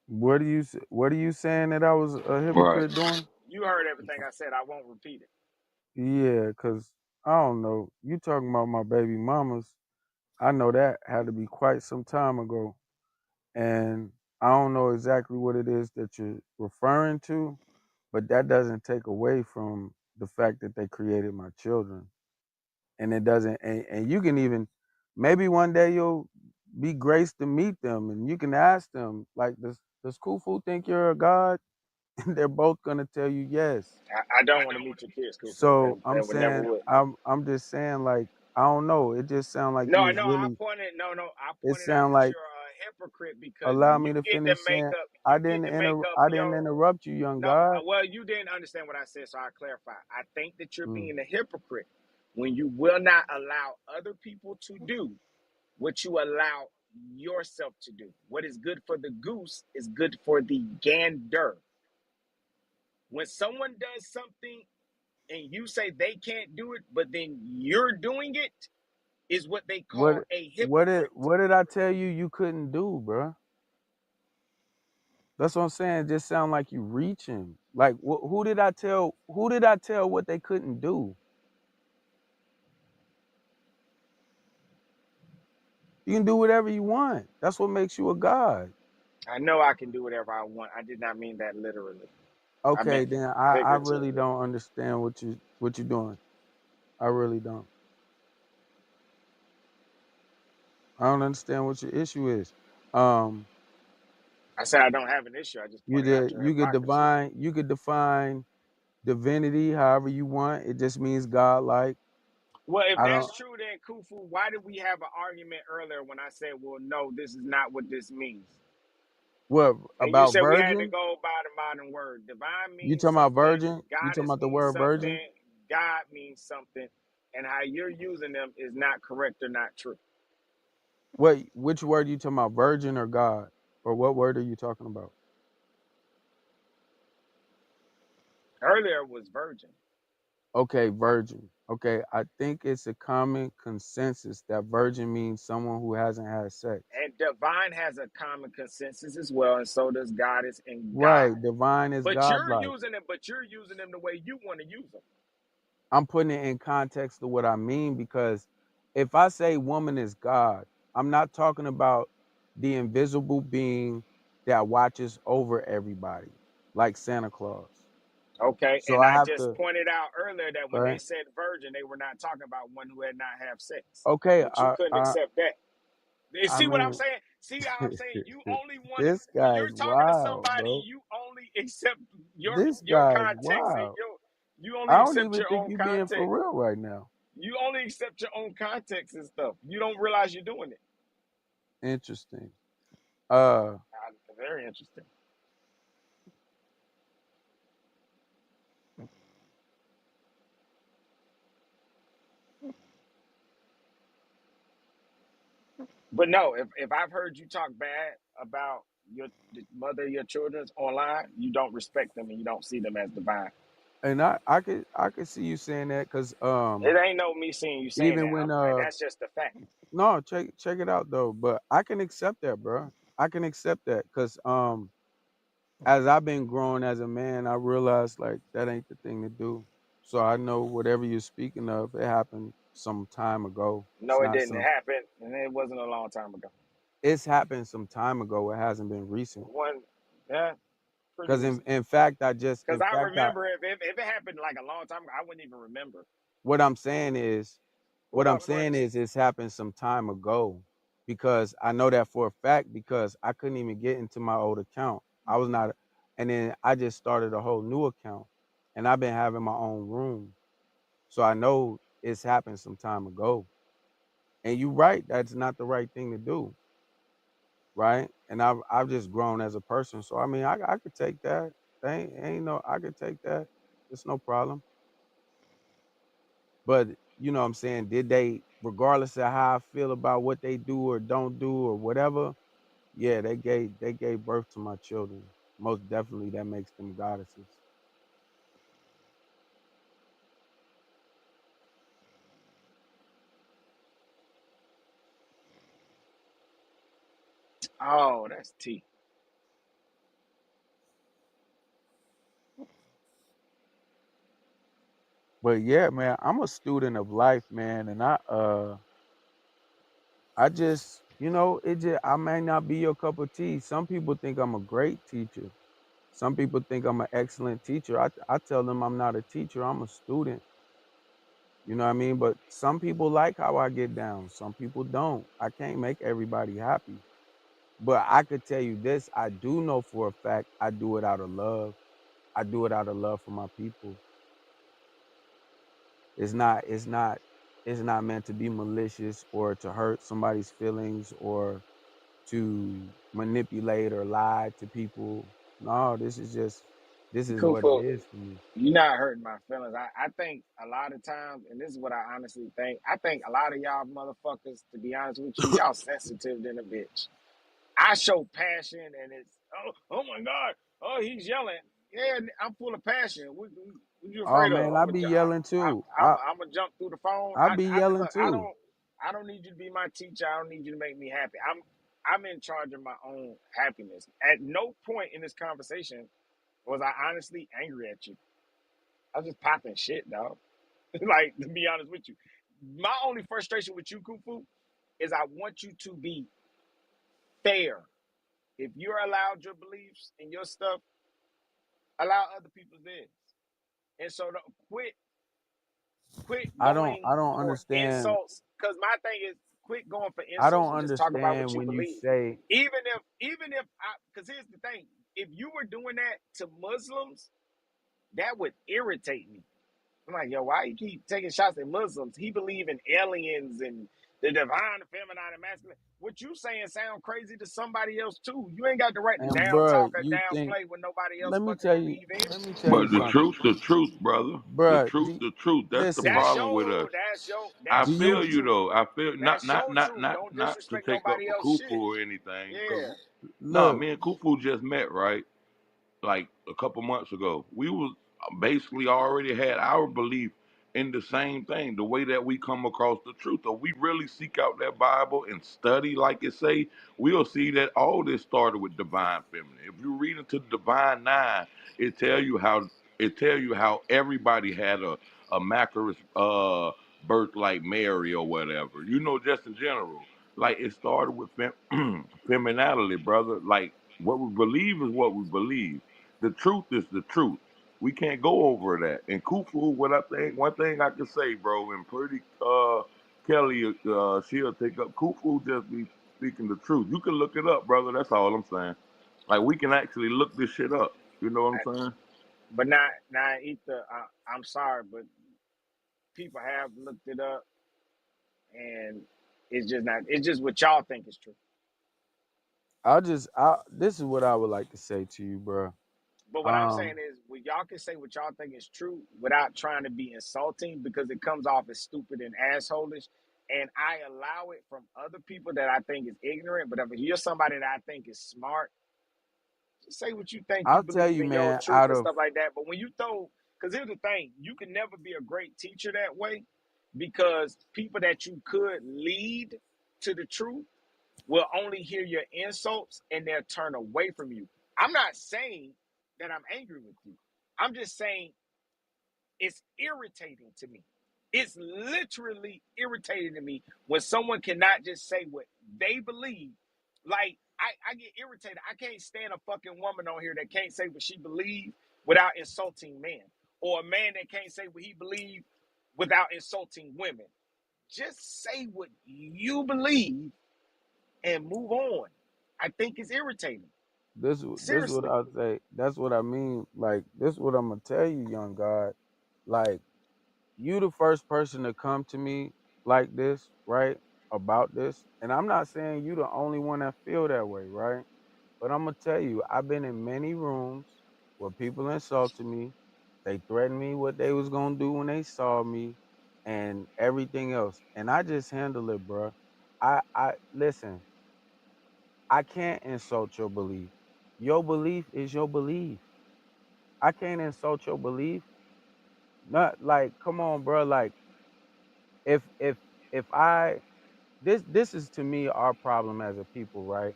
What are you saying that I was a Right. hypocrite doing? You heard everything I said. I won't repeat it. Yeah, cause I don't know. You talking about my baby mamas? I know that had to be quite some time ago, and I don't know exactly what it is that you're referring to, but that doesn't take away from the fact that they created my children, and it doesn't. And you can even maybe one day you'll be graced to meet them, and you can ask them like, does Khufu think you're a god? And they're both gonna tell you yes. I don't want to meet your kids, Kufu, So I'm and would never saying would. I'm just saying like I don't know. It just sounds like No, you was I really. pointed. No, I It pointed out sound that like you're a hypocrite because allow me to finish saying you get to make up I didn't your. interrupt you, young No, God. well, you didn't understand what I said, so I'll clarify. I think that you're Mm. being a hypocrite when you will not allow other people to do what you allow yourself to do. What is good for the goose is good for the gander. When someone does something and you say they can't do it, but then you're doing it, is what they call What a what did hypocrite. what did I tell you you couldn't do, bro? That's what I'm saying. It just sound like you reaching. Like who did I tell? Who did I tell what they couldn't do? You can do whatever you want. That's what makes you a god. I know I can do whatever I want. I did not mean that literally. I Okay, meant then I really figuratively. don't understand what you're doing. I really don't. I don't understand what your issue is. Um, I said I don't have an issue. I just pointed out your hypocrisy. you could define divinity however you want. It just means God like. Well, if I that's don't true, then Kufu, why did we have an argument earlier when I said, well, no, this is not what this means? what And you about said we had to virgin? go by the modern word. Divine You means talking about something, virgin? You talking goddess about the means word virgin? something, God means something, and how you're using them is not correct or not true. Which word are you talking about, virgin or God? Or what word are you talking about? Earlier was virgin, Okay, virgin. Okay, I think it's a common consensus that virgin means someone who hasn't had sex. and divine has a common consensus as well, and so does goddess and Right, God. divine is But you're godlike. using them, but you're using them the way you want to use them. I'm putting it in context of what I mean because if I say woman is God, I'm not talking about the invisible being that watches over everybody, like Santa Claus. Okay, So and I I have just to, pointed out earlier that when they right? said virgin, they were not talking about one who had not had sex. Okay, But you couldn't accept that. You I see what I'm mean, saying? See how I'm saying you only want this when guy's you're talking to wild, somebody, bro. you only accept This your guy's context and wild. you I only don't accept even your think own you being for context. real right now. You only accept your own context and stuff. You don't realize you're doing it. Interesting. Uh, Very interesting. But no, if I've heard you talk bad about the mother of your children's online, you don't respect them and you don't see them as divine. and I could see you saying that because It ain't no me seeing you saying even that. when That's just a fact. no, check it out though, but I can accept that, bro. I can accept that because as I've been growing as a man, I realized like that ain't the thing to do. So I know whatever you're speaking of, it happened some time ago. It's No, it not didn't. It some. happened, and it wasn't a long time ago. It's happened some time ago. It hasn't been recent. One, yeah, pretty Because recent. in fact, Because I remember if it happened like a long time ago, I wouldn't even remember. what I'm saying is, What up, Marcus? it's happened some time ago because I know that for a fact because I couldn't even get into my old account. I was not, and then I just started a whole new account, and I've been having my own room, so I know it's happened some time ago. And you're right, that's not the right thing to do, right? And I've just grown as a person, so I mean, I could take that. Ain't no, I could take that. It's no problem. But you know what I'm saying? Did they, regardless of how I feel about what they do or don't do or whatever, yeah, they gave birth to my children. Most definitely that makes them goddesses. Oh, that's T. But yeah, man, I'm a student of life, man, and I just, it just I may not be your cup of tea. Some people think I'm a great teacher. Some people think I'm an excellent teacher. I tell them I'm not a teacher, I'm a student. You know what I mean? But some people like how I get down. Some people don't. I can't make everybody happy. But I could tell you this, I do know for a fact I do it out of love. I do it out of love for my people. It's not meant to be malicious or to hurt somebody's feelings or to manipulate or lie to people. No, this is what it Kufu, is for me. you're not hurting my feelings. I think a lot of times, and this is what I honestly think, I think a lot of y'all motherfuckers, to be honest with you, y'all sensitive than a bitch. I show passion, and it's oh my god, oh he's yelling. Yeah, I'm full of passion. What you Oh afraid of? man, I be yelling too. I'm gonna jump through the phone. I be yelling Look, too. I don't need you to be my teacher. I don't need you to make me happy. I'm in charge of my own happiness. At no point in this conversation was I honestly angry at you. I was just popping shit, dog. Like, to be honest with you, my only frustration with you, Kufu, is I want you to be fair. If you're allowed your beliefs and your stuff, allow other people's theirs. And so, quit going I don't for understand. insults. Because my thing is, quit going for I insults don't and just talk about understand what you when you believe. say Even if because here's the thing, if you were doing that to Muslims, that would irritate me. I'm like, yo, why you keep taking shots at Muslims? He believe in aliens and the divine, feminine, and masculine. What you saying sound crazy to somebody else too. You ain't got the right to and down bruh, talk or you think downplay what nobody else let me fucking tell you believe in. let me tell you But something. the truth, brother. Bruh, The truth. That's the listen, problem with us. I do That's you your feel you truth. though. I feel That's your truth. Don't not to disrespect take up nobody for else's Kufu shit. or anything. Cause Yeah. no, look? me and Kufu just met, right? Like a couple months ago. We was basically already had our belief in the same thing, the way that we come across the truth. If we really seek out that Bible and study like it say, we'll see that all this started with divine feminine. If you read into the divine nine, it tell you how everybody had a macarous birth like Mary or whatever. You know, just in general. Like it started with femininity, brother. Like what we believe is what we believe. The truth is the truth. We can't go over that. And Kufu, what I think, one thing I can say, bro, and pretty Kelly, she'll take up. Kufu just be speaking the truth. You can look it up, brother. That's all I'm saying. Like we can actually look this shit up. You know what I'm saying? But not Ether. I'm sorry, but people have looked it up, and it's just not. It's just what y'all think is true. This is what I would like to say to you, bruh. But what I'm saying Um, is, y'all can say what y'all think is true without trying to be insulting because it comes off as stupid and assholeish. And I allow it from other people that I think is ignorant. But if you're somebody that I think is smart, just say what you think. You I'll tell believe you, in your man. truth and stuff like that. But when you throw, because here's the thing, you can never be a great teacher that way because people that you could lead to the truth will only hear your insults and they'll turn away from you. I'm not saying that I'm angry with you. I'm just saying it's irritating to me. It's literally irritating to me when someone cannot just say what they believe. Like, I get irritated. I can't stand a fucking woman on here that can't say what she believes without insulting men. Or a man that can't say what he believes without insulting women. Just say what you believe and move on. I think it's irritating. this what Seriously. I'll say. That's what I mean. Like this what I'm gonna tell you, young God. Like you the first person to come to me like this, right? About this. And I'm not saying you the only one that feel that way, right? But I'm gonna tell you, I've been in many rooms where people insulted me. They threatened me what they was gonna do when they saw me and everything else. And I just handle it, bro. I listen, I can't insult your belief. Your belief is your belief. I can't insult your belief. Not like, come on, bro. Like if if if I this is to me our problem as a people, right?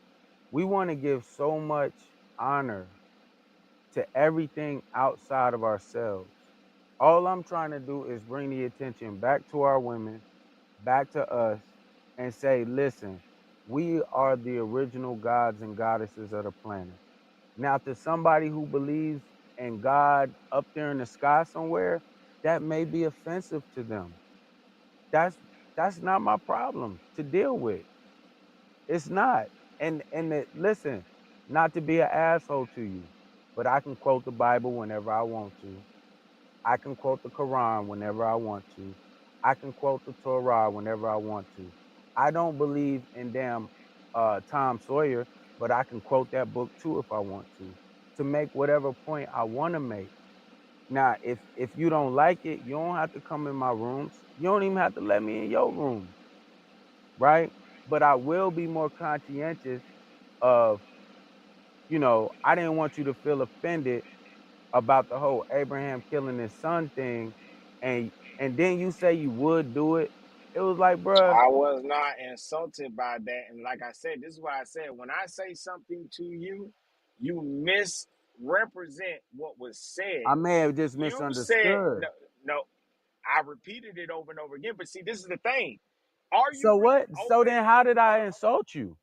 We want to give so much honor to everything outside of ourselves. All I'm trying to do is bring the attention back to our women, back to us, and say, listen, we are the original gods and goddesses of the planet. Now, to somebody who believes in God up there in the sky somewhere, that may be offensive to them. That's that's not my problem to deal with. It's not. Listen, not to be an asshole to you, but I can quote the Bible whenever I want to. I can quote the Quran whenever I want to. I can quote the Torah whenever I want to. I don't believe in damn Tom Sawyer, but I can quote that book too if I want to. to make whatever point I want to make. Now, if you don't like it, you don't have to come in my rooms. You don't even have to let me in your rooms, right? But I will be more conscientious of, I didn't want you to feel offended about the whole Abraham killing his son thing, and then you say you would do it. It was like, bruh, I was not insulted by that. And like I said, this is why I said when I say something to you, you misrepresent what was said. I may have just You said, misunderstood. no, no, I repeated it over and over again. But see, this is the thing. Are you So really what? So then how did I insult you?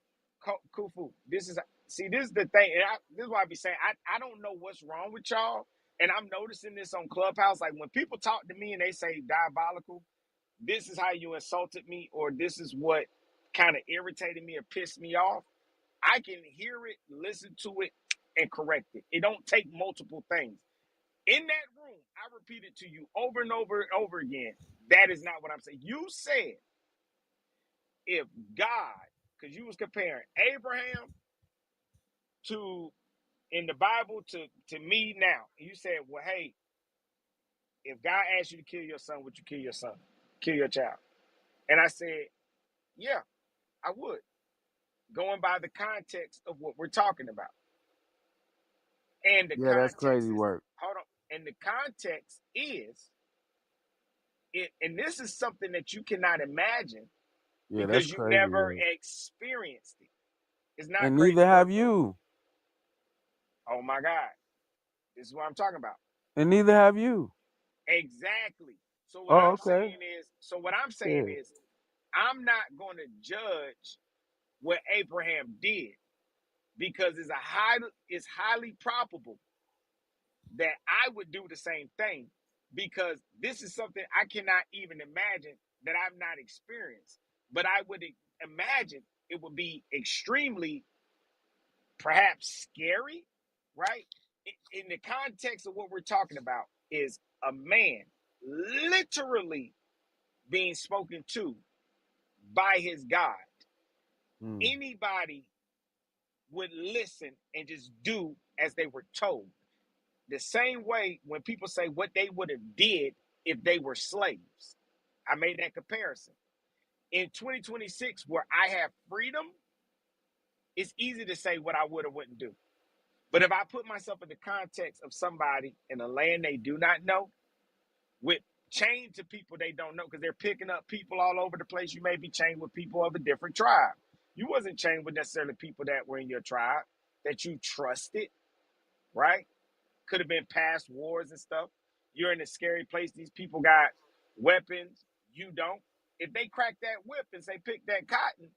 Kufu, this is, see, this is the thing. And this is why I be saying, I don't know what's wrong with y'all. And I'm noticing this on Clubhouse. Like when people talk to me and they say diabolical, this is how you insulted me, or this is what kind of irritated me or pissed me off. I can hear it, listen to it, and correct it. It don't take multiple things. In that room, I repeat it to you over and over and over again. That is not what I'm saying. You said if God, because you was comparing Abraham to in the Bible to me now. You said, well, hey, if God asked you to kill your son, would you kill your son? Kill your child? And I said, yeah, I would. Going by the context of what we're talking about. And the Yeah, that's context crazy is, work. hold on. And the context is, and this is something that you cannot imagine Yeah, that's because you crazy never work. experienced it. It's not And crazy neither work, have bro. you. Oh my God. This is what I'm talking about. And neither have you. Exactly. So what Oh, I'm okay. saying is, Yeah. I'm not going to judge what Abraham did because it's highly probable that I would do the same thing because this is something I cannot even imagine that I've not experienced. But I would imagine it would be extremely, perhaps scary, right? In the context of what we're talking about is a man literally being spoken to by his God. Hmm. Anybody would listen and just do as they were told. The same way when people say what they would have did if they were slaves. I made that comparison. In 2026, where I have freedom, it's easy to say what I would or wouldn't do. But if I put myself in the context of somebody in a land they do not know, with chained to people they don't know, because they're picking up people all over the place. You may be chained with people of a different tribe. You wasn't chained with necessarily people that were in your tribe that you trusted, right? Could have been past wars and stuff. You're in a scary place. These people got weapons. You don't. If they crack that whip and say pick that cotton,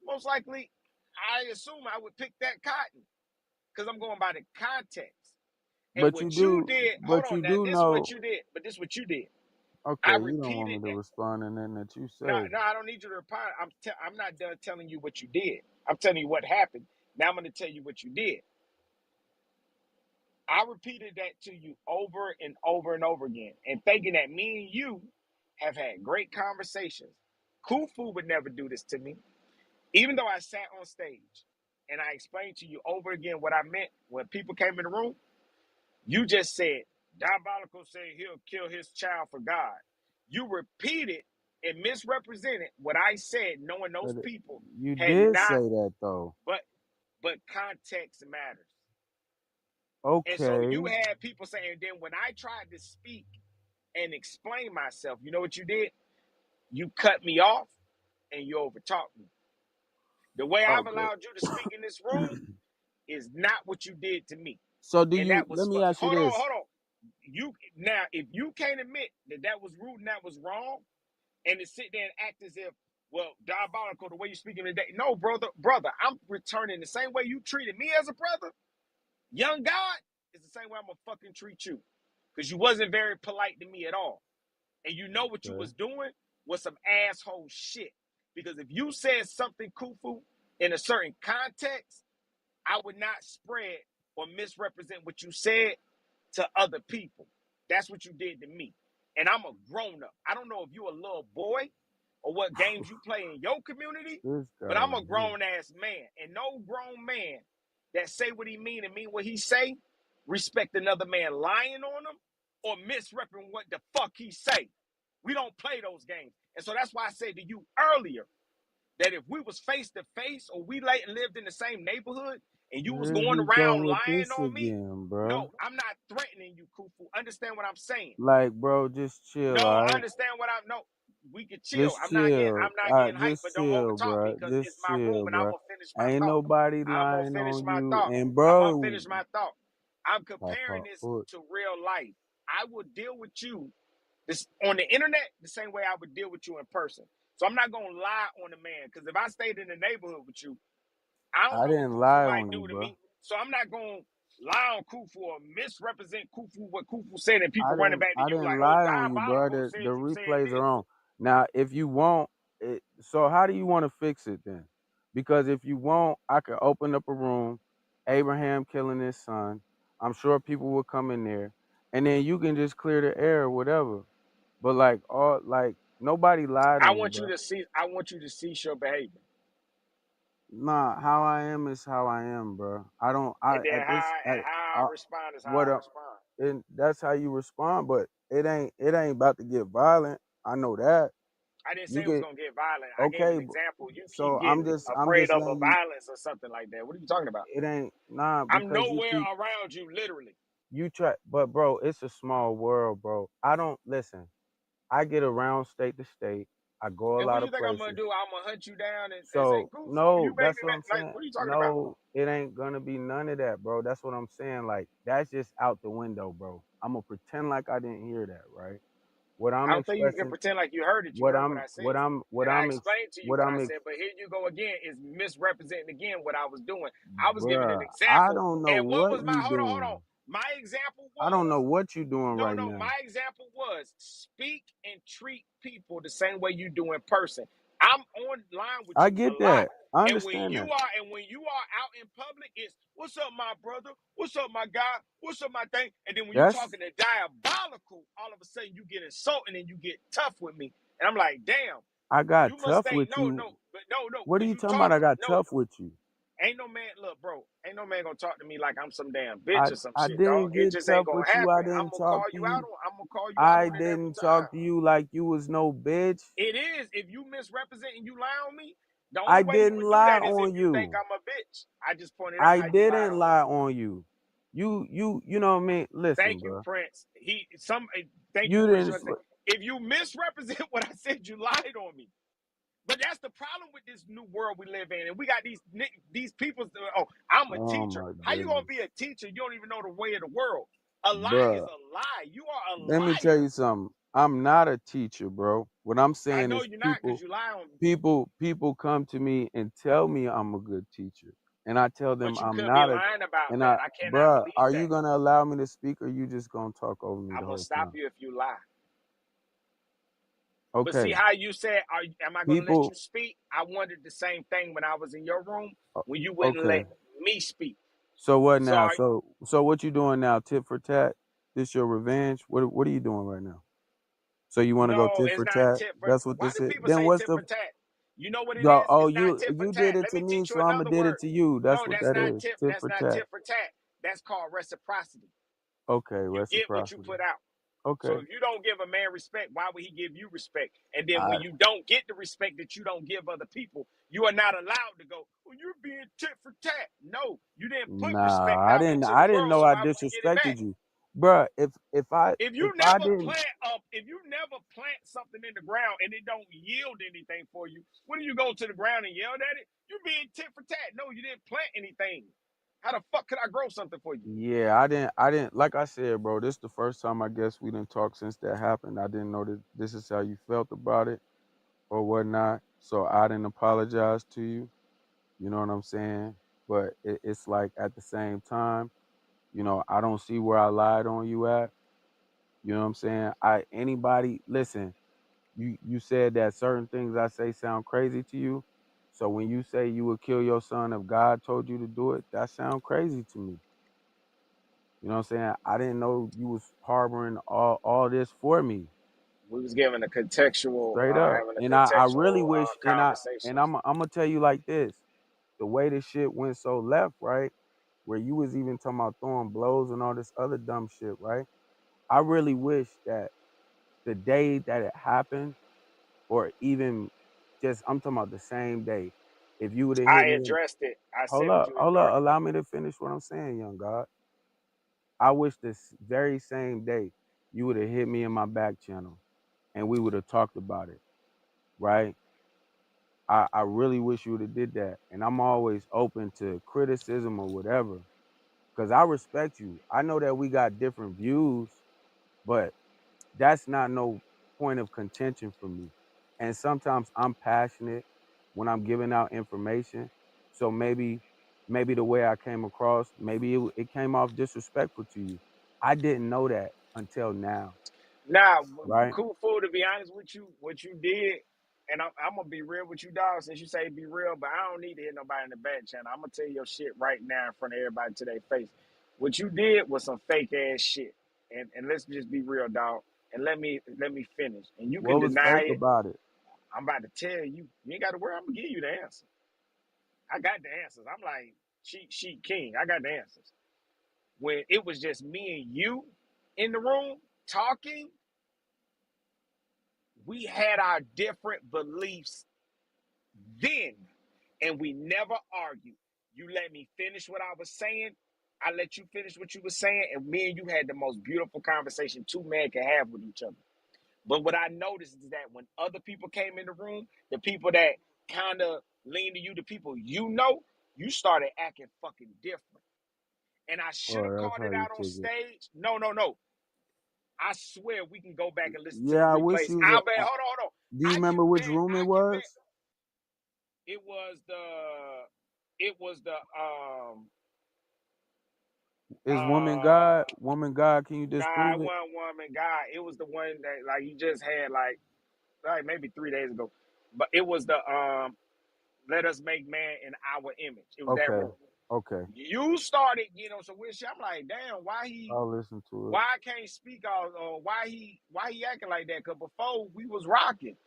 most likely, I assume I would pick that cotton because I'm going by the context. And But you what you do did, hold but you on now, do this is know. what you did, but this is what you did. Okay, I you don't want repeated me to that. respond to nothing that you No, say. no, I don't need you to reply. I'm not done telling you what you did. I'm telling you what happened. Now I'm going to tell you what you did. I repeated that to you over and over and over again, and thinking that me and you have had great conversations. Khufu would never do this to me, even though I sat on stage and I explained to you over again what I meant when people came in the room. You just said, Diabolical said he'll kill his child for God. You repeated and misrepresented what I said, knowing those But people you had did not, say that though. but context matters. And so Okay. you had people saying, then when I tried to speak and explain myself, you know what you did? You cut me off and you overtalked me. The way I've Okay. allowed you to speak in this room is not what you did to me. So And that let was, me ask you hold on, this. hold on. You now, if you can't admit that that was rude and that was wrong, and to sit there and act as if, well, diabolical the way you're speaking today. No, brother, I'm returning the same way you treated me as a brother. Young God is the same way I'm gonna fucking treat you, because you wasn't very polite to me at all, and you know what you Okay. was doing was some asshole shit. Because if you said something Khufu in a certain context, I would not spread or misrepresent what you said to other people. That's what you did to me. And I'm a grown up. I don't know if you a little boy or what games you play in your community, This but guy I'm a here. grown ass man. And no grown man that say what he mean and mean what he say, respect another man lying on him, or misrepresenting what the fuck he say. We don't play those games. And so that's why I said to you earlier that if we was face to face or we lived in the same neighborhood and you was Here going we go around with lying this on me, again, bro. no, I'm not threatening you, Kufu. Understand what I'm saying? Like, bro, just chill, No, alright? understand what I'm no. We can chill. Just I'm not getting chill. hyped, but Just don't chill, overtalk me bro. because Just it's my room chill, and I'm bro. gonna finish my Ain't thought. nobody I'm gonna lying finish on my you. thought. And I'm gonna bro, finish my thought. I'm pop comparing up this foot. to real life. I would deal with you this on the internet the same way I would deal with you in person. So I'm not gonna lie on the man because if I stayed in the neighborhood with you, I don't I know what didn't Kufu lie might on do you, to bro. me. So I'm not gonna lie on Kufu or misrepresent Kufu what Kufu said, and I people running didn't back to I you didn't like, "Oh, lie on you, bro. diabolical The said you said replays are this." on. Now, if you want it, so how do you want to fix it then? Because if you want, I could open up a room, Abraham killing his son. I'm sure people will come in there, and then you can just clear the air or whatever. But like nobody lied I on you, want you bro. to see. I want you to cease your behavior, Nah, how I am is how I am, bro. I don't. and I then at this. how I respond is how What I up? respond. And that's how you respond. But it ain't about to get violent. I know that. I didn't say You it was get gonna get violent. I gave okay. an example. You keep So I'm getting just afraid of a letting you. violence or something like that. What are you talking about? It ain't nah I'm because you nowhere keep around you, literally. you try. But bro, it's a small world, bro. I don't listen. I get around state to state. I go a And what lot do you of think I'm gonna places. do? I'm gonna hunt you down and say, So "Kufu, you no, made that's me what I'm like." saying. What are you talking about? No, it ain't gonna be none of that, bro. That's what I'm saying. Like that's just out the window, bro. I'm gonna pretend like I didn't hear that, right? What I I'm don't think you can expressing, pretend like you heard it. You what heard what I'm, I what said. I'm, what And I I'm, explained to you what what I I'm, said, but here you go again, is misrepresenting again what I was doing. I was giving an bruh. I example. don't know And what what was my you hold doing. on. My example I don't know was what you doing no, right no, now. my example was speak and treat people the same way you do in person. I'm online with I you a get lot. that. I And when understand you that. are out in public, it's what's up, my brother? What's up, my guy? What's up, my thing? And then when you That's talking to diabolical, all of a sudden you get insulting and you get tough with me. And I'm like, damn, I got you must tough think, with no, you. no, but no, What are because you you talking about? I talking. got No, tough with you. ain't no man, look, bro, ain't no man gonna talk to me like I'm some damn I bitch or some I shit, dog. didn't It get just ain't tough gonna with you. I happen. didn't talk to you. I'm gonna call you out I on it every didn't talk time. to you like you was no bitch. It is. If you misrepresent and you lie on me, the only I way you didn't would do lie that is if on you think you. I'm a bitch. I just pointed out I how you lied didn't on me. lie on you. You know what I mean? Listen, Thank you, bro. Prince. Thank you, You Prince. didn't. If you misrepresent what I said, you lied on me. But that's the problem with this new world we live in, and we got these people. Oh, I'm a Oh teacher. my How you gonna goodness, be a teacher? You don't even know the way of the world. A lie is bruh. a lie. You are a Let me tell liar. you something. I'm not a teacher, bro. What I'm I saying know is you're not because people, you lie on me. people come to me and tell me I'm a good teacher, and I tell them But you I'm could be not a. lying about And that. I, I cannot bruh, believe are you that. gonna allow me to speak, or you just gonna talk over me the I'm gonna whole stop time? you if you lie. But see Okay, how you said, am I gonna let you people. speak? I wondered the same thing when I was in your room when you wouldn't Okay, let me speak. so what So now? So what you doing now? Tit for tat? This your revenge? What are you doing right now? So you want to go no, tit it's for not tat? tit for. That's what Why this do is. people Then say what's tit the for tat? You know what it go? is? Oh, It's not you tit for you tat. did it Let to me me, teach you so I'ma another did it word. to you. That's No, what that's that not is. tit. Tit That's for not tat. tit for tat. That's called reciprocity. Okay, You get what you reciprocity. put out. So Okay. if you don't give a man respect, why would he give you respect? And then I when you don't get the respect that you don't give other people, you are not allowed to go, well, you're being tit for tat. No, you didn't put respect nah, I out didn't into the I didn't world, know so I why would you get it back? disrespected you. Bruh, If you if I didn't never plant something in the ground and it don't yield anything for you, when do you go to the ground and yell at it? You're being tit for tat. No, you didn't plant anything. How the fuck could I grow something for you? yeah, I didn't like I said, bro, this the first time I guess we didn't talk since that happened. I didn't know that this is how you felt about it or whatnot. So I didn't apologize to you. You know what I'm saying? But it's like at the same time, I don't see where I lied on you at. You know what I'm saying? Anybody listen, you said that certain things I say sound crazy to you. So when you say you would kill your son if God told you to do it, that sound crazy to me. You know what I'm saying? I didn't know you was harboring all this for me. We was given a contextual, Straight up. having a And I really contextual wish and I'm conversation. gonna tell you like this. The way this shit went so left, right? where you was even talking about throwing blows and all this other dumb shit, right? I really wish that the day that it happened, or even just I'm talking about the same day, if you would have hit I me, addressed it. I hold said what up, you hold up, ignored. allow me to finish what I'm saying, young God. I wish this very same day you would have hit me in my back channel and we would have talked about it, right? I really wish you would have did that. And I'm always open to criticism or whatever. Cause I respect you. I know that we got different views, but that's not no point of contention for me. And sometimes I'm passionate when I'm giving out information. So maybe the way I came across, maybe it came off disrespectful to you. I didn't know that until now, Now, right? cool fool. To be honest with you, what you did, and I'm gonna be real with you, dog. Since you say be real, but I don't need to hit nobody in the back channel. I'm gonna tell you your shit right now in front of everybody to their face. What you did was some fake ass shit, and let's just be real, dog. And let me finish. And you can What was deny fake it. about it? I'm about to tell you. You ain't got to worry. I'm gonna give you the answer. I got the answers. I'm like she king. I got the answers. When it was just me and you in the room talking, we had our different beliefs then, and we never argued. You let me finish what I was saying. I let you finish what you were saying, and me and you had the most beautiful conversation two men can have with each other. But what I noticed is that when other people came in the room, the people that kind of lean to you, the people you know, you started acting fucking different. And I should have Oh, that's called how it you out on took it. stage. No, no, no. I swear we can go back and listen to the Yeah, I wish replays. you was I'll a. bet. Hold on, hold on. Do you remember which room it I can bet. was? It was the. It was the. Is woman Uh. God? Woman God? Can you Nah, it disprove it? wasn't woman guy. It was the one that like you just had like maybe 3 days ago. But it was the Let Us Make Man in Our Image. It was that Okay, room. okay. You started getting on some weird shit. I'm like, damn, I'll listen to it. why I can't speak all or why he acting like that? Cause before we was rocking.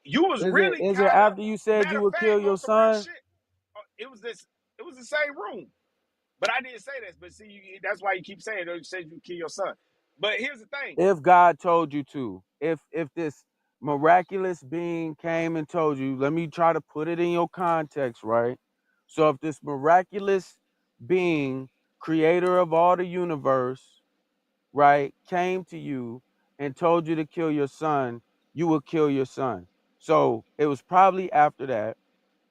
You was Is it really is it kind of after you said matter you of would kill fact your on some real son? shit. It was this. It was the same room, but I didn't say this. But see, that's why you keep saying you said you kill your son. But here's the thing. If God told you to, if this miraculous being came and told you, let me try to put it in your context, right? So if this miraculous being, creator of all the universe, right, came to you and told you to kill your son, you would kill your son. So it was probably after that.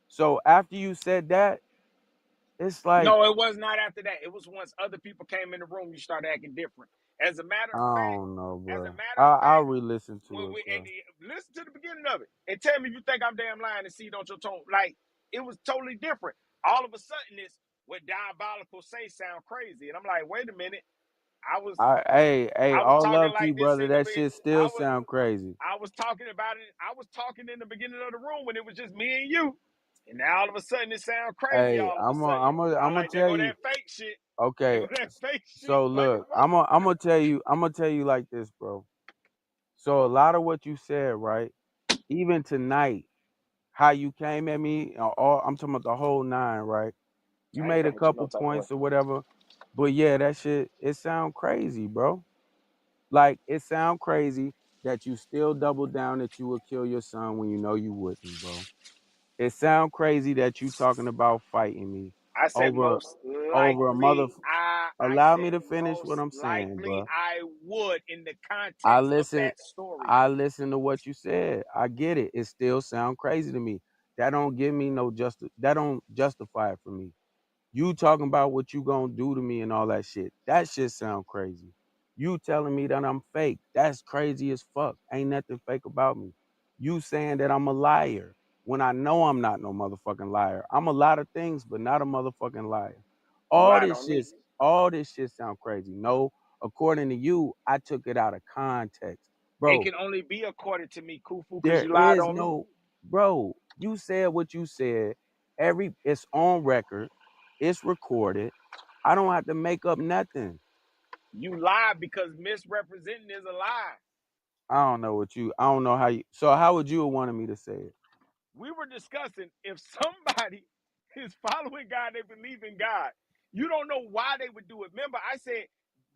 So after you said that, it's like, No, it was not after that. It was once other people came in the room, you started acting different. As a matter I of fact, don't know, as a bro. matter of I'll fact, re-listen when to it, we and bro. listen to the beginning of it and tell me if you think I'm damn lying and see it on your tone. Like it was totally different. All of a sudden, this what diabolical say sound crazy, and I'm like, wait a minute. I was Hey, I was all talking love to you, like this brother. in the That beginning. shit still sound crazy. I was talking about it. I was talking in the beginning of the room when it was just me and you. And now all of a sudden it sounds crazy Hey, all of a I'm sudden. gonna, I'm gonna, I'm I'm gonna like, there tell go you. that fake shit. There Okay, go that fake shit. so What the look, fuck? I'm gonna tell you like this, bro. So a lot of what you said, right? Even tonight, how you came at me, all I'm talking about the whole nine, right? You I ain't made a coming to you no couple type of way. points or whatever, but yeah, that shit, it sound crazy, bro. Like it sound crazy that you still double down that you would kill your son when you know you wouldn't, bro. It sound crazy that you talking about fighting me I said over most over a mother. likely I Allow me said to finish what most I'm saying, likely bro. I would in the I context of listen. that story. I listen to what you said. I get it. It still sound crazy to me. That don't give me no That don't justify it for me. You talking about what you gonna do to me and all that shit. That shit sound crazy. You telling me that I'm fake. That's crazy as fuck. Ain't nothing fake about me. You saying that I'm a liar when I know I'm not no motherfucking liar. I'm a lot of things, but not a motherfucking liar. You All lied this on shit, me. all this shit sound crazy. No, according to you, I took it out of context. It Bro, can only be according to me, Kufu, because there you lied is on me. no, bro, you said what you said. It's on record, it's recorded. I don't have to make up nothing. You lied because misrepresenting is a lie. I don't know how you, so how would you have wanted me to say it? We were discussing if somebody is following God, they believe in God. You don't know why they would do it. Remember, I said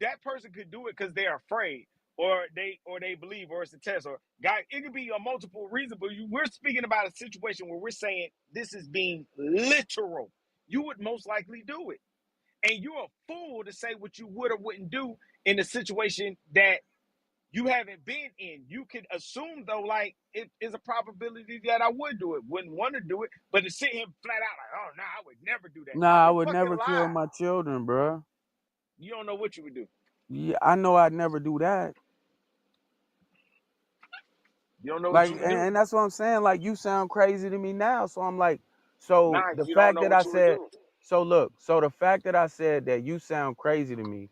that person could do it because they're afraid, or they believe, or it's a test, or God. It could be a multiple reason, but we're speaking about a situation where we're saying this is being literal. You would most likely do it, and you're a fool to say what you would or wouldn't do in a situation that you haven't been in. You could assume though, like it is a probability that I would do it. Wouldn't want to do it, but to sit here flat out like, oh no, I would never do that. I Nah, I would would fucking never kill lie. my children, bro. You don't know what you would do. Yeah, I know I'd never do that. You don't know what Like, you would do. and that's what I'm saying. Like, you sound crazy to me now. So I'm like, so Nah, the you don't fact know that I what you would said, do. so look, so the fact that I said that you sound crazy to me,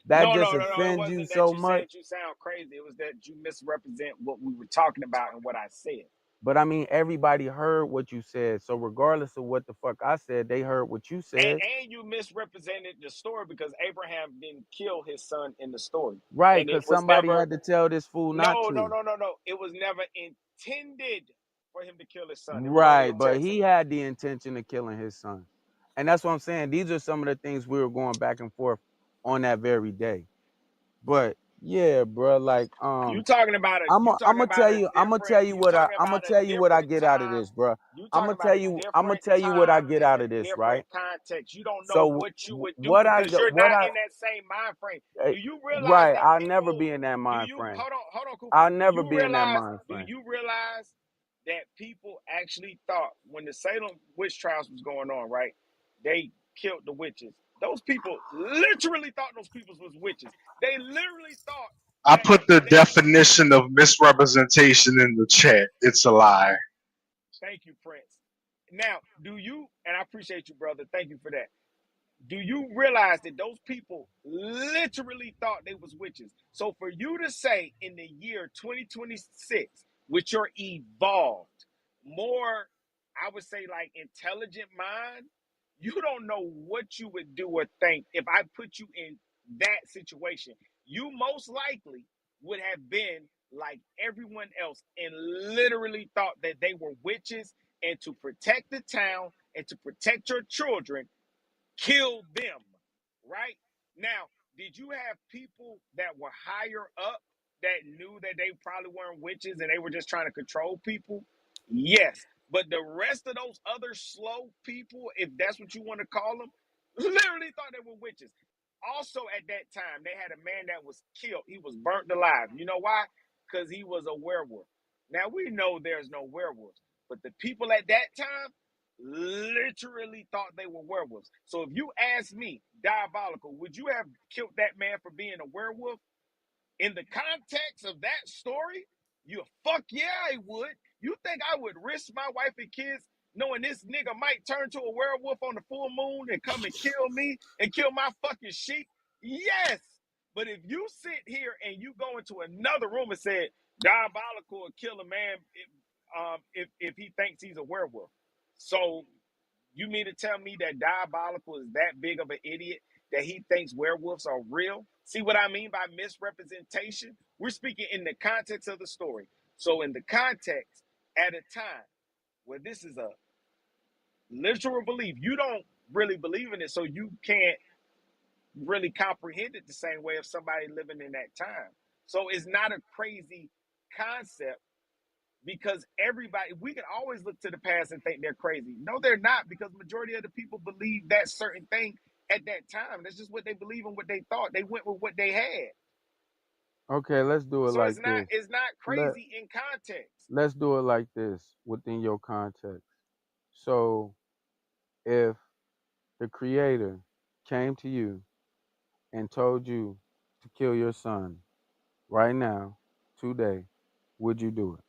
that No, just no, no, no. It offends you wasn't that so you much. said you sound crazy. It was that you misrepresent what we were talking about and what I said. But I mean, everybody heard what you said. So regardless of what the fuck I said, they heard what you said. And you misrepresented the story because Abraham didn't kill his son in the story. Right, And it because was somebody never, had to tell this fool not no, no, to. no, no, no. It was never intended for him to kill his son. It was only Right, a but test. he had the intention of killing his son. And that's what I'm saying. These are some of the things we were going back and forth on that very day. But yeah, bro, like You talking about a I'm you talking gonna about tell a you different you talking I'm gonna about a tell you what I different get out of time. this, bro. You I'm talking gonna about tell a you different what I time get and out a of this, right? different context. You don't know So what you would do what I because you're what not I in that same mind frame. eh, Do you realize right, that I'll never people be in that do mind you frame. hold on, Cooper. I'll never be in that mind Do frame. you realize that people actually thought when the Salem witch trials was going on, right? They killed the witches. Those people literally thought those people was witches. They literally thought I that put the they definition of misrepresentation in the chat. It's a lie. thank you, Prince. Now, do you, and I appreciate you, brother. Thank you for that. Do you realize that those people literally thought they was witches? So for you to say in the year 2026, with your evolved, more, I would say like intelligent mind, you don't know what you would do or think if I put you in that situation. You most likely would have been like everyone else and literally thought that they were witches, and to protect the town and to protect your children, kill them, right? Now, did you have people that were higher up that knew that they probably weren't witches and they were just trying to control people? Yes. But the rest of those other slow people, if that's what you want to call them, literally thought they were witches. Also, at that time, they had a man that was killed. He was burnt alive. You know why? Because he was a werewolf. Now, we know there's no werewolves, but the people at that time literally thought they were werewolves. So if you ask me, Diabolical, would you have killed that man for being a werewolf? In the context of that story, you fuck yeah, I would. You think I would risk my wife and kids knowing this nigga might turn to a werewolf on the full moon and come and kill me and kill my fucking sheep? Yes. But if you sit here and you go into another room and say Diabolical will kill a man if he thinks he's a werewolf. So you mean to tell me that Diabolical is that big of an idiot that he thinks werewolves are real? See what I mean by misrepresentation? We're speaking in the context of the story. So, in the context, at a time where this is a literal belief, you don't really believe in it, so you can't really comprehend it the same way of somebody living in that time. So, it's not a crazy concept because everybody, we can always look to the past and think they're crazy. No, they're not, because majority of the people believe that certain thing at that time. That's just what they believe and what they thought. They went with what they had. Okay, let's do it So like this. it's not Let crazy in context. let's do it like this within your context. So if the creator came to you and told you to kill your son right now, today, would you do it?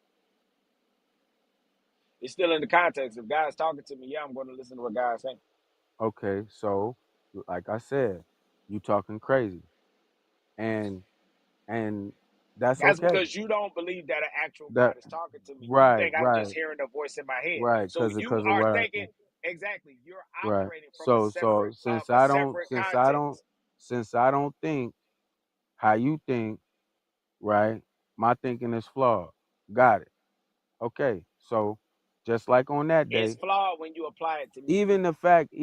It's still in the context. If God's talking to me, yeah, I'm going to listen to what God's saying. Okay, so like I said, you talking crazy. And and that's That's okay. because you don't believe that an actual That God is talking to me. You right, think I'm just right, hearing a voice in my head. right, So you because of are what I thinking think. exactly. You're Right. operating from So a separate context. since I don't think how you think, right? My thinking is flawed. Got it. Okay. So just like on that It's day, flawed when you apply it to me.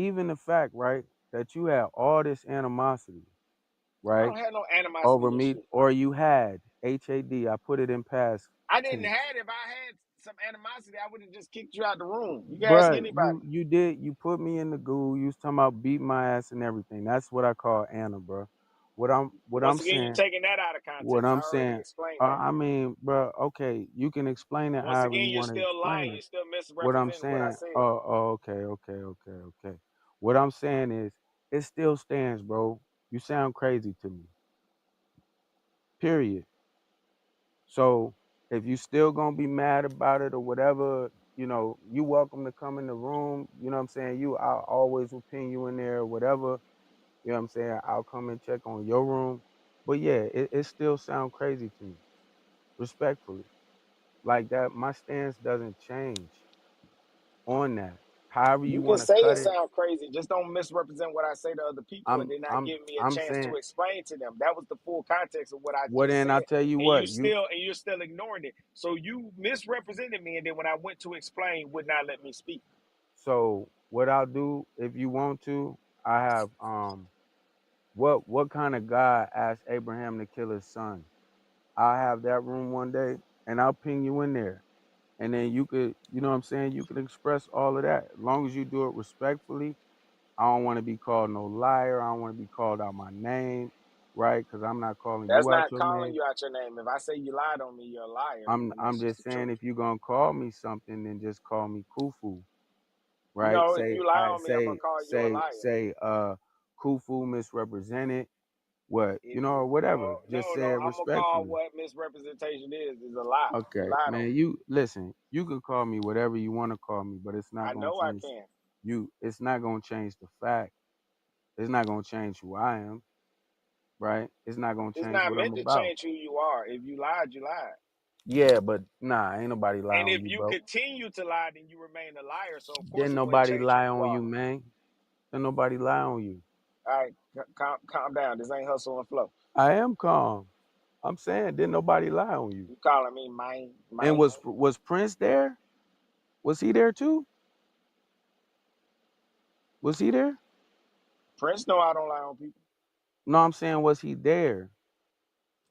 even the fact, right, that you had all this animosity, I right, don't have no animosity over and me, shit. or you had HAD. I put it in past I didn't tense. have. If I had some animosity, I would have just kicked you out the room. You can ask Bruh, anybody. you did, you put me in the goo. You was talking about beating my ass and everything. That's what I call Anna, bro. What I'm Once again, you saying, taking that out of what context. I I'm already saying. explained that. I mean, bro. Okay, you can explain it Once however again, you you're want to still explain lying. it. You're still What I'm misrepresenting what I saying. said. Okay. What I'm saying is, it still stands, bro. You sound crazy to me. Period. So if you still gonna be mad about it or whatever, you welcome to come in the room. You know what I'm saying? I'll always will ping you in there or whatever. You know what I'm saying? I'll come and check on your room. But yeah, it still sound crazy to me. Respectfully. Like that, my stance doesn't change on that. However you You can want to say cut it it, sound crazy. Just don't misrepresent what I say to other people and I'm then not I'm give me a I'm chance saying, to explain to them. That was the full context of what I well just then I said. tell you And what, you you're still ignoring it. So you misrepresented me, and then when I went to explain, would not let me speak. so what I'll do if you want to, I have what kind of God asked Abraham to kill his son? I'll have that room one day and I'll ping you in there. And then you could, you know what I'm saying, you can express all of that. As long as you do it respectfully. I don't want to be called no liar. I don't want to be called out my name, right? Because I'm not calling That's you out not your calling name. you out your name. If I say you lied on me, you're a liar, and I'm that's just just the saying, truth. if you're gonna call me something, then just call me Kufu, right? No, if Say you lie I on me, I'm gonna call you a liar. say Kufu misrepresented what, If or whatever. Just say no, it I'm gonna call respectfully. what misrepresentation is a lie. You Okay, lied on man. me. You listen. You can call me whatever you want to call me, but it's not I gonna know I change can. you. It's not gonna change the fact. It's not gonna change who I am, right? It's not gonna It's change not what I'm meant to about. change who you are. If you lied, you lied. Yeah, but nah, ain't nobody lie And on if you, you bro. continue to lie, then you remain a liar. So of course Didn't it wouldn't nobody change who lie you on are. you, man. Didn't nobody lie on you. All right, calm down. This ain't hustle and flow. I am calm. I'm saying, didn't nobody lie on you. You calling me And man. was Prince there? Was he there too? Was he there? Prince know I don't lie on people. No, I'm saying, was he there?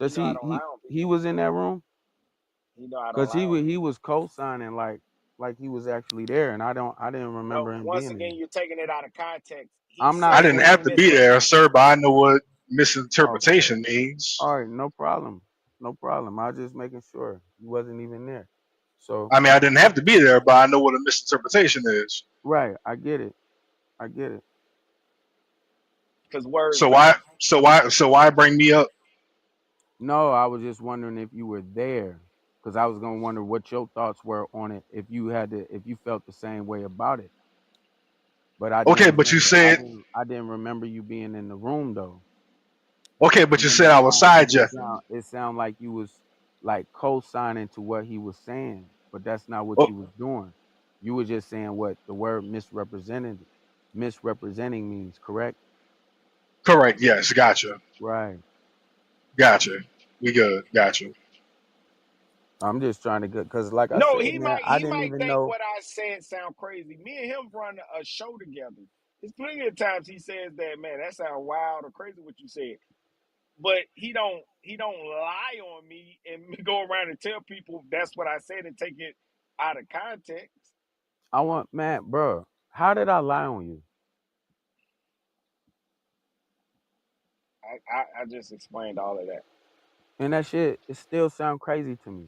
He Does know I he don't lie he on he people. was in that room? He know I don't Cause lie on he people. was co-signing like he was actually there, and I didn't No, remember him once being again, there. you're taking it out of context. He I'm I not said didn't that saying. have you to be there, sir, but I know what Okay. misinterpretation means. All right, no problem. No problem. I was just making sure you wasn't even there. So, I mean, I didn't have to be there, but I know what a misinterpretation is. right, I get it. I get it. because words So why, matter. so why bring me up? No, I was just wondering if you were there, because I was gonna wonder what your thoughts were on it, if you felt the same way about it. But I didn't Okay, but you remember. said, I didn't remember you being in the room though. okay, but And you then said I was side. it sound like you was like co-signing to what he was saying, but that's not what Oh, you was doing. You were just saying what the word misrepresenting means, correct? correct. Yes, gotcha, Right. gotcha. We good. Gotcha. I'm just trying to get, because like I No, said, man, I he didn't might even think know. what I said sound crazy. Me and him run a show together. There's plenty of times he says that, man, that sound wild or crazy what you said. But he don't lie on me and go around and tell people that's what I said and take it out of context. I want, man, bro, how did I lie on you? I just explained all of that. And that shit, it still sound crazy to me.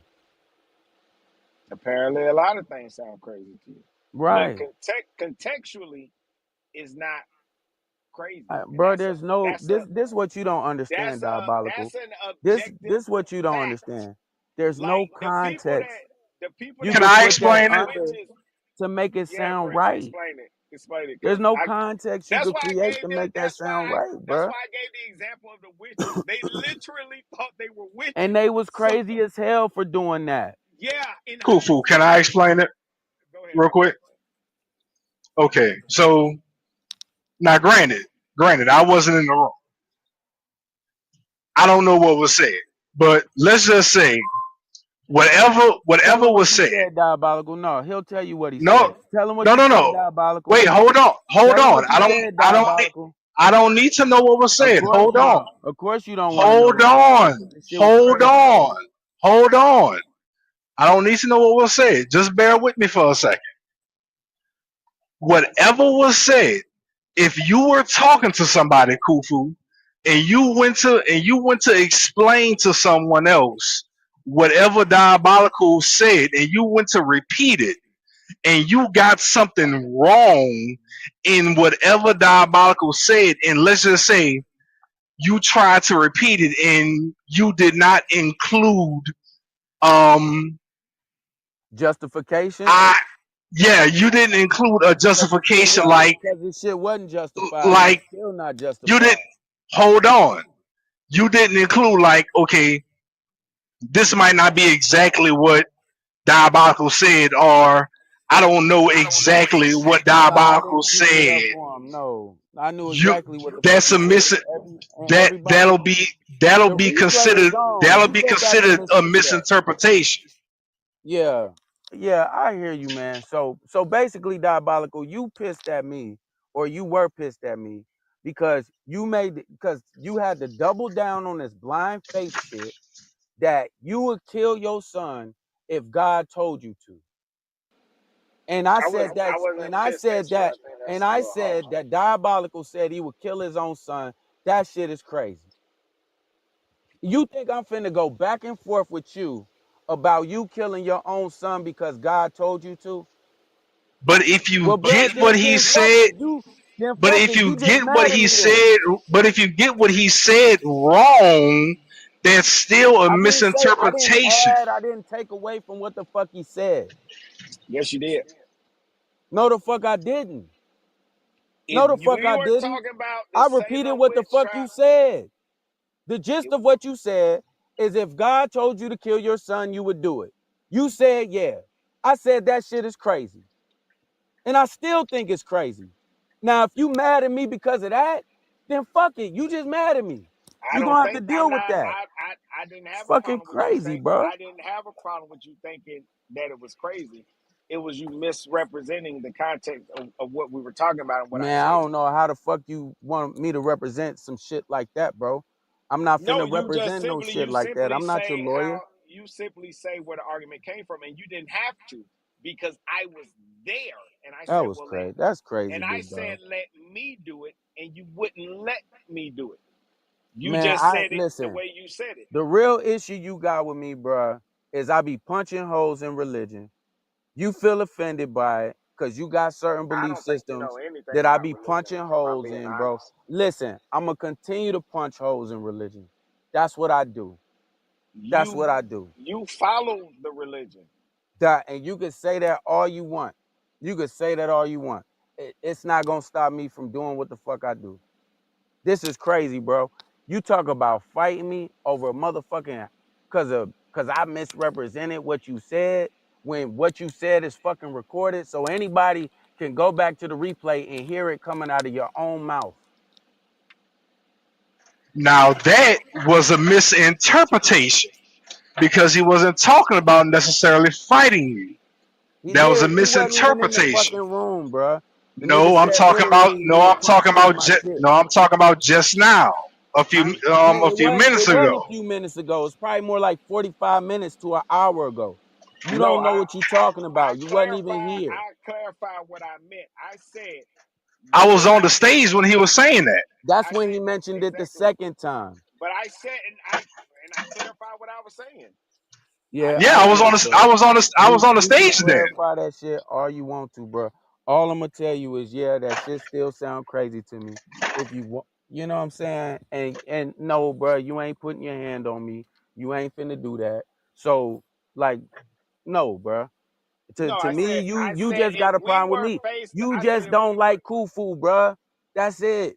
Apparently, a lot of things sound crazy to you, but Right. contextually is not crazy, and Bro, there's no, this what you don't understand, Diabolical. that's an objective This what you don't fact. understand. There's no Like context. the people You Can that could I put say that that explain it? under witches. to make it Yeah, sound Prince, right. explain it, There's because no I. context you That's could why I create gave to make that sound right, that's bro. why I gave the example of the witches. They literally thought they were And witches. they was So crazy as hell for doing that. yeah, in Cool, fool. Can hindsight, I explain it go ahead, real brother. quick? Okay, so now, granted, I wasn't in the room. I don't know what was said, but let's just say Tell whatever him what was you said. said, Diabolical. No, he'll tell you what he No, said. Tell him what no, you no, said, no. Diabolical. Wait, hold Tell him on. what you said, I don't. Diabolical. I don't need to know what was Of said. course Hold on. not. Of course you don't want to Hold know on. because this shit was Hold crazy. on. Hold on. I don't need to know what was said. Just bear with me for a second. Whatever was said, if you were talking to somebody, Kufu, and you went to explain to someone else whatever diabolical said, and you went to repeat it, and you got something wrong in whatever diabolical said, and let's just say you tried to repeat it and you did not include um Justification I yeah, you didn't include a justification because this shit wasn't justified and like it's still not you didn't justified. hold on. You didn't include like, okay, this might not be exactly what Diabolical said, or I don't know exactly what No, I Diabolical didn't clean it said. up for him. No, I knew You exactly what the fuck that's he a said. miss And that everybody, that'll the be replay is considered on. You go back and a listen to that. misinterpretation. Yeah, yeah, I hear you, man. So basically, Diabolical, you pissed at me, or you were pissed at me because because you had to double down on this blind faith shit that you would kill your son if God told you to. And I said that, I wasn't and I pissed said at you. I that, think and that's a I little harsh. said that Diabolical said he would kill his own son. That shit is crazy. You think I'm finna go back and forth with you about you killing your own son because God told you to? But if you Well, bro, get what he then fuck said, it. Then but fuck if it. you You just get what mad at he me then. said, but if you get what he said wrong, that's still a I didn't misinterpretation. add, I didn't take away from what the fuck he said. Yes, you did. No, the fuck I didn't. If No, the fuck we I were didn't. talking about the I repeated Salem what the witch fuck you trial, said. The gist of what you said is if God told you to kill your son, you would do it. You said, yeah. I said that shit is crazy. And I still think it's crazy. Now, if you mad at me because of that, then fuck it. You just mad at me. I You're don't gonna have to think I'm deal with not. that. I didn't It's have a fucking problem with you crazy, think. bro. I didn't have a problem with you thinking that it was crazy. It was you misrepresenting the context of what we were talking about and what I Man, I said. don't know how the fuck you want me to represent some shit like that, bro. I'm not No, finna represent no shit you like that. simply I'm not your say lawyer. how you simply say where the argument came from, and you didn't have to because I was there, and I That said, was well, crazy. That's crazy, and I big said, dog. let me do it, and you wouldn't let me do it. You Man, just I said it the listen. way you said it. The real issue you got with me, bruh, is I be punching holes in religion. You feel offended by it because you got certain I belief don't think you know systems anything that I about be religion, punching if I'm holes being in, bro. honest. Listen, I'm going to continue to punch holes in religion. That's what I do. That's You what I do. you follow the religion. And you can say that all you want. You can say that all you want. It's not going to stop me from doing what the fuck I do. This is crazy, bro. You talk about fighting me over a motherfucking cause I misrepresented what you said when what you said is fucking recorded, so anybody can go back to the replay and hear it coming out of your own mouth. Now that was a misinterpretation because he wasn't talking about necessarily fighting you. He That was a did. You wasn't even in the misinterpretation. fucking room, bro. The nigga No, I'm said talking about literally he was punching me in my shit. I'm talking about just now. A few It minutes wasn't ago. a few minutes ago. It's probably more like 45 minutes to an hour ago. You No, don't know what you talking about. You wasn't even here. I clarify what I meant. I said I was when on I the stage when he was saying that. That's I when he said mentioned it the exactly, second time. but I said and I clarified what I was saying. I Yeah, Yeah, I said get it, bro. I was on the You can stage then. clarify that shit all you want to, bro. All I'm gonna tell you is, yeah, that shit still sound crazy to me. If you want, you know what I'm saying? And no, bro, you ain't putting your hand on me. You ain't finna do that. So, like, no, bro. To no, to me, I you said just if got a we problem with were me. faced, You I said just if we don't were, like Kufu, bro. That's it.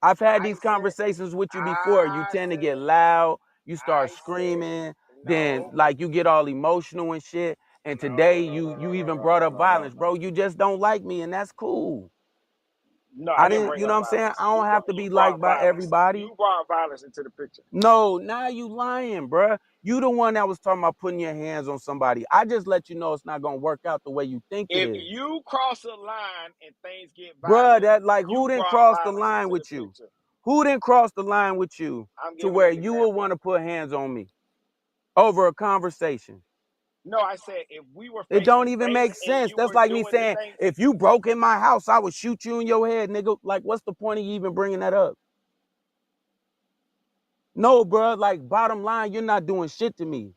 I've had I these said, conversations with you before. You I tend to get said, loud, you start I said, screaming, then no, like you get all emotional and shit. And today you even brought up violence, bro. You just don't like me, and that's cool. no, I I didn't didn't, bring you know up what I'm saying? violence. I don't have to You be liked brought by violence. everybody. You brought violence into the picture. No, now you lying, bro. You the one that was talking about putting your hands on somebody. I just let you know it's not gonna work out the way you think it If is. you cross a line and things get Bruh, violent, that like you who didn't brought cross the violence line into the with you? picture. Who didn't cross the line with you I'm to giving where an you would example. want to put hands on me over a conversation? No, I said if we were It face to don't even face make and sense. you That's were like me doing the saying, thing. if you broke in my house, I would shoot you in your head, nigga. Like, what's the point of you even bringing that up? No, bro. Like, bottom line, you're not doing shit to me.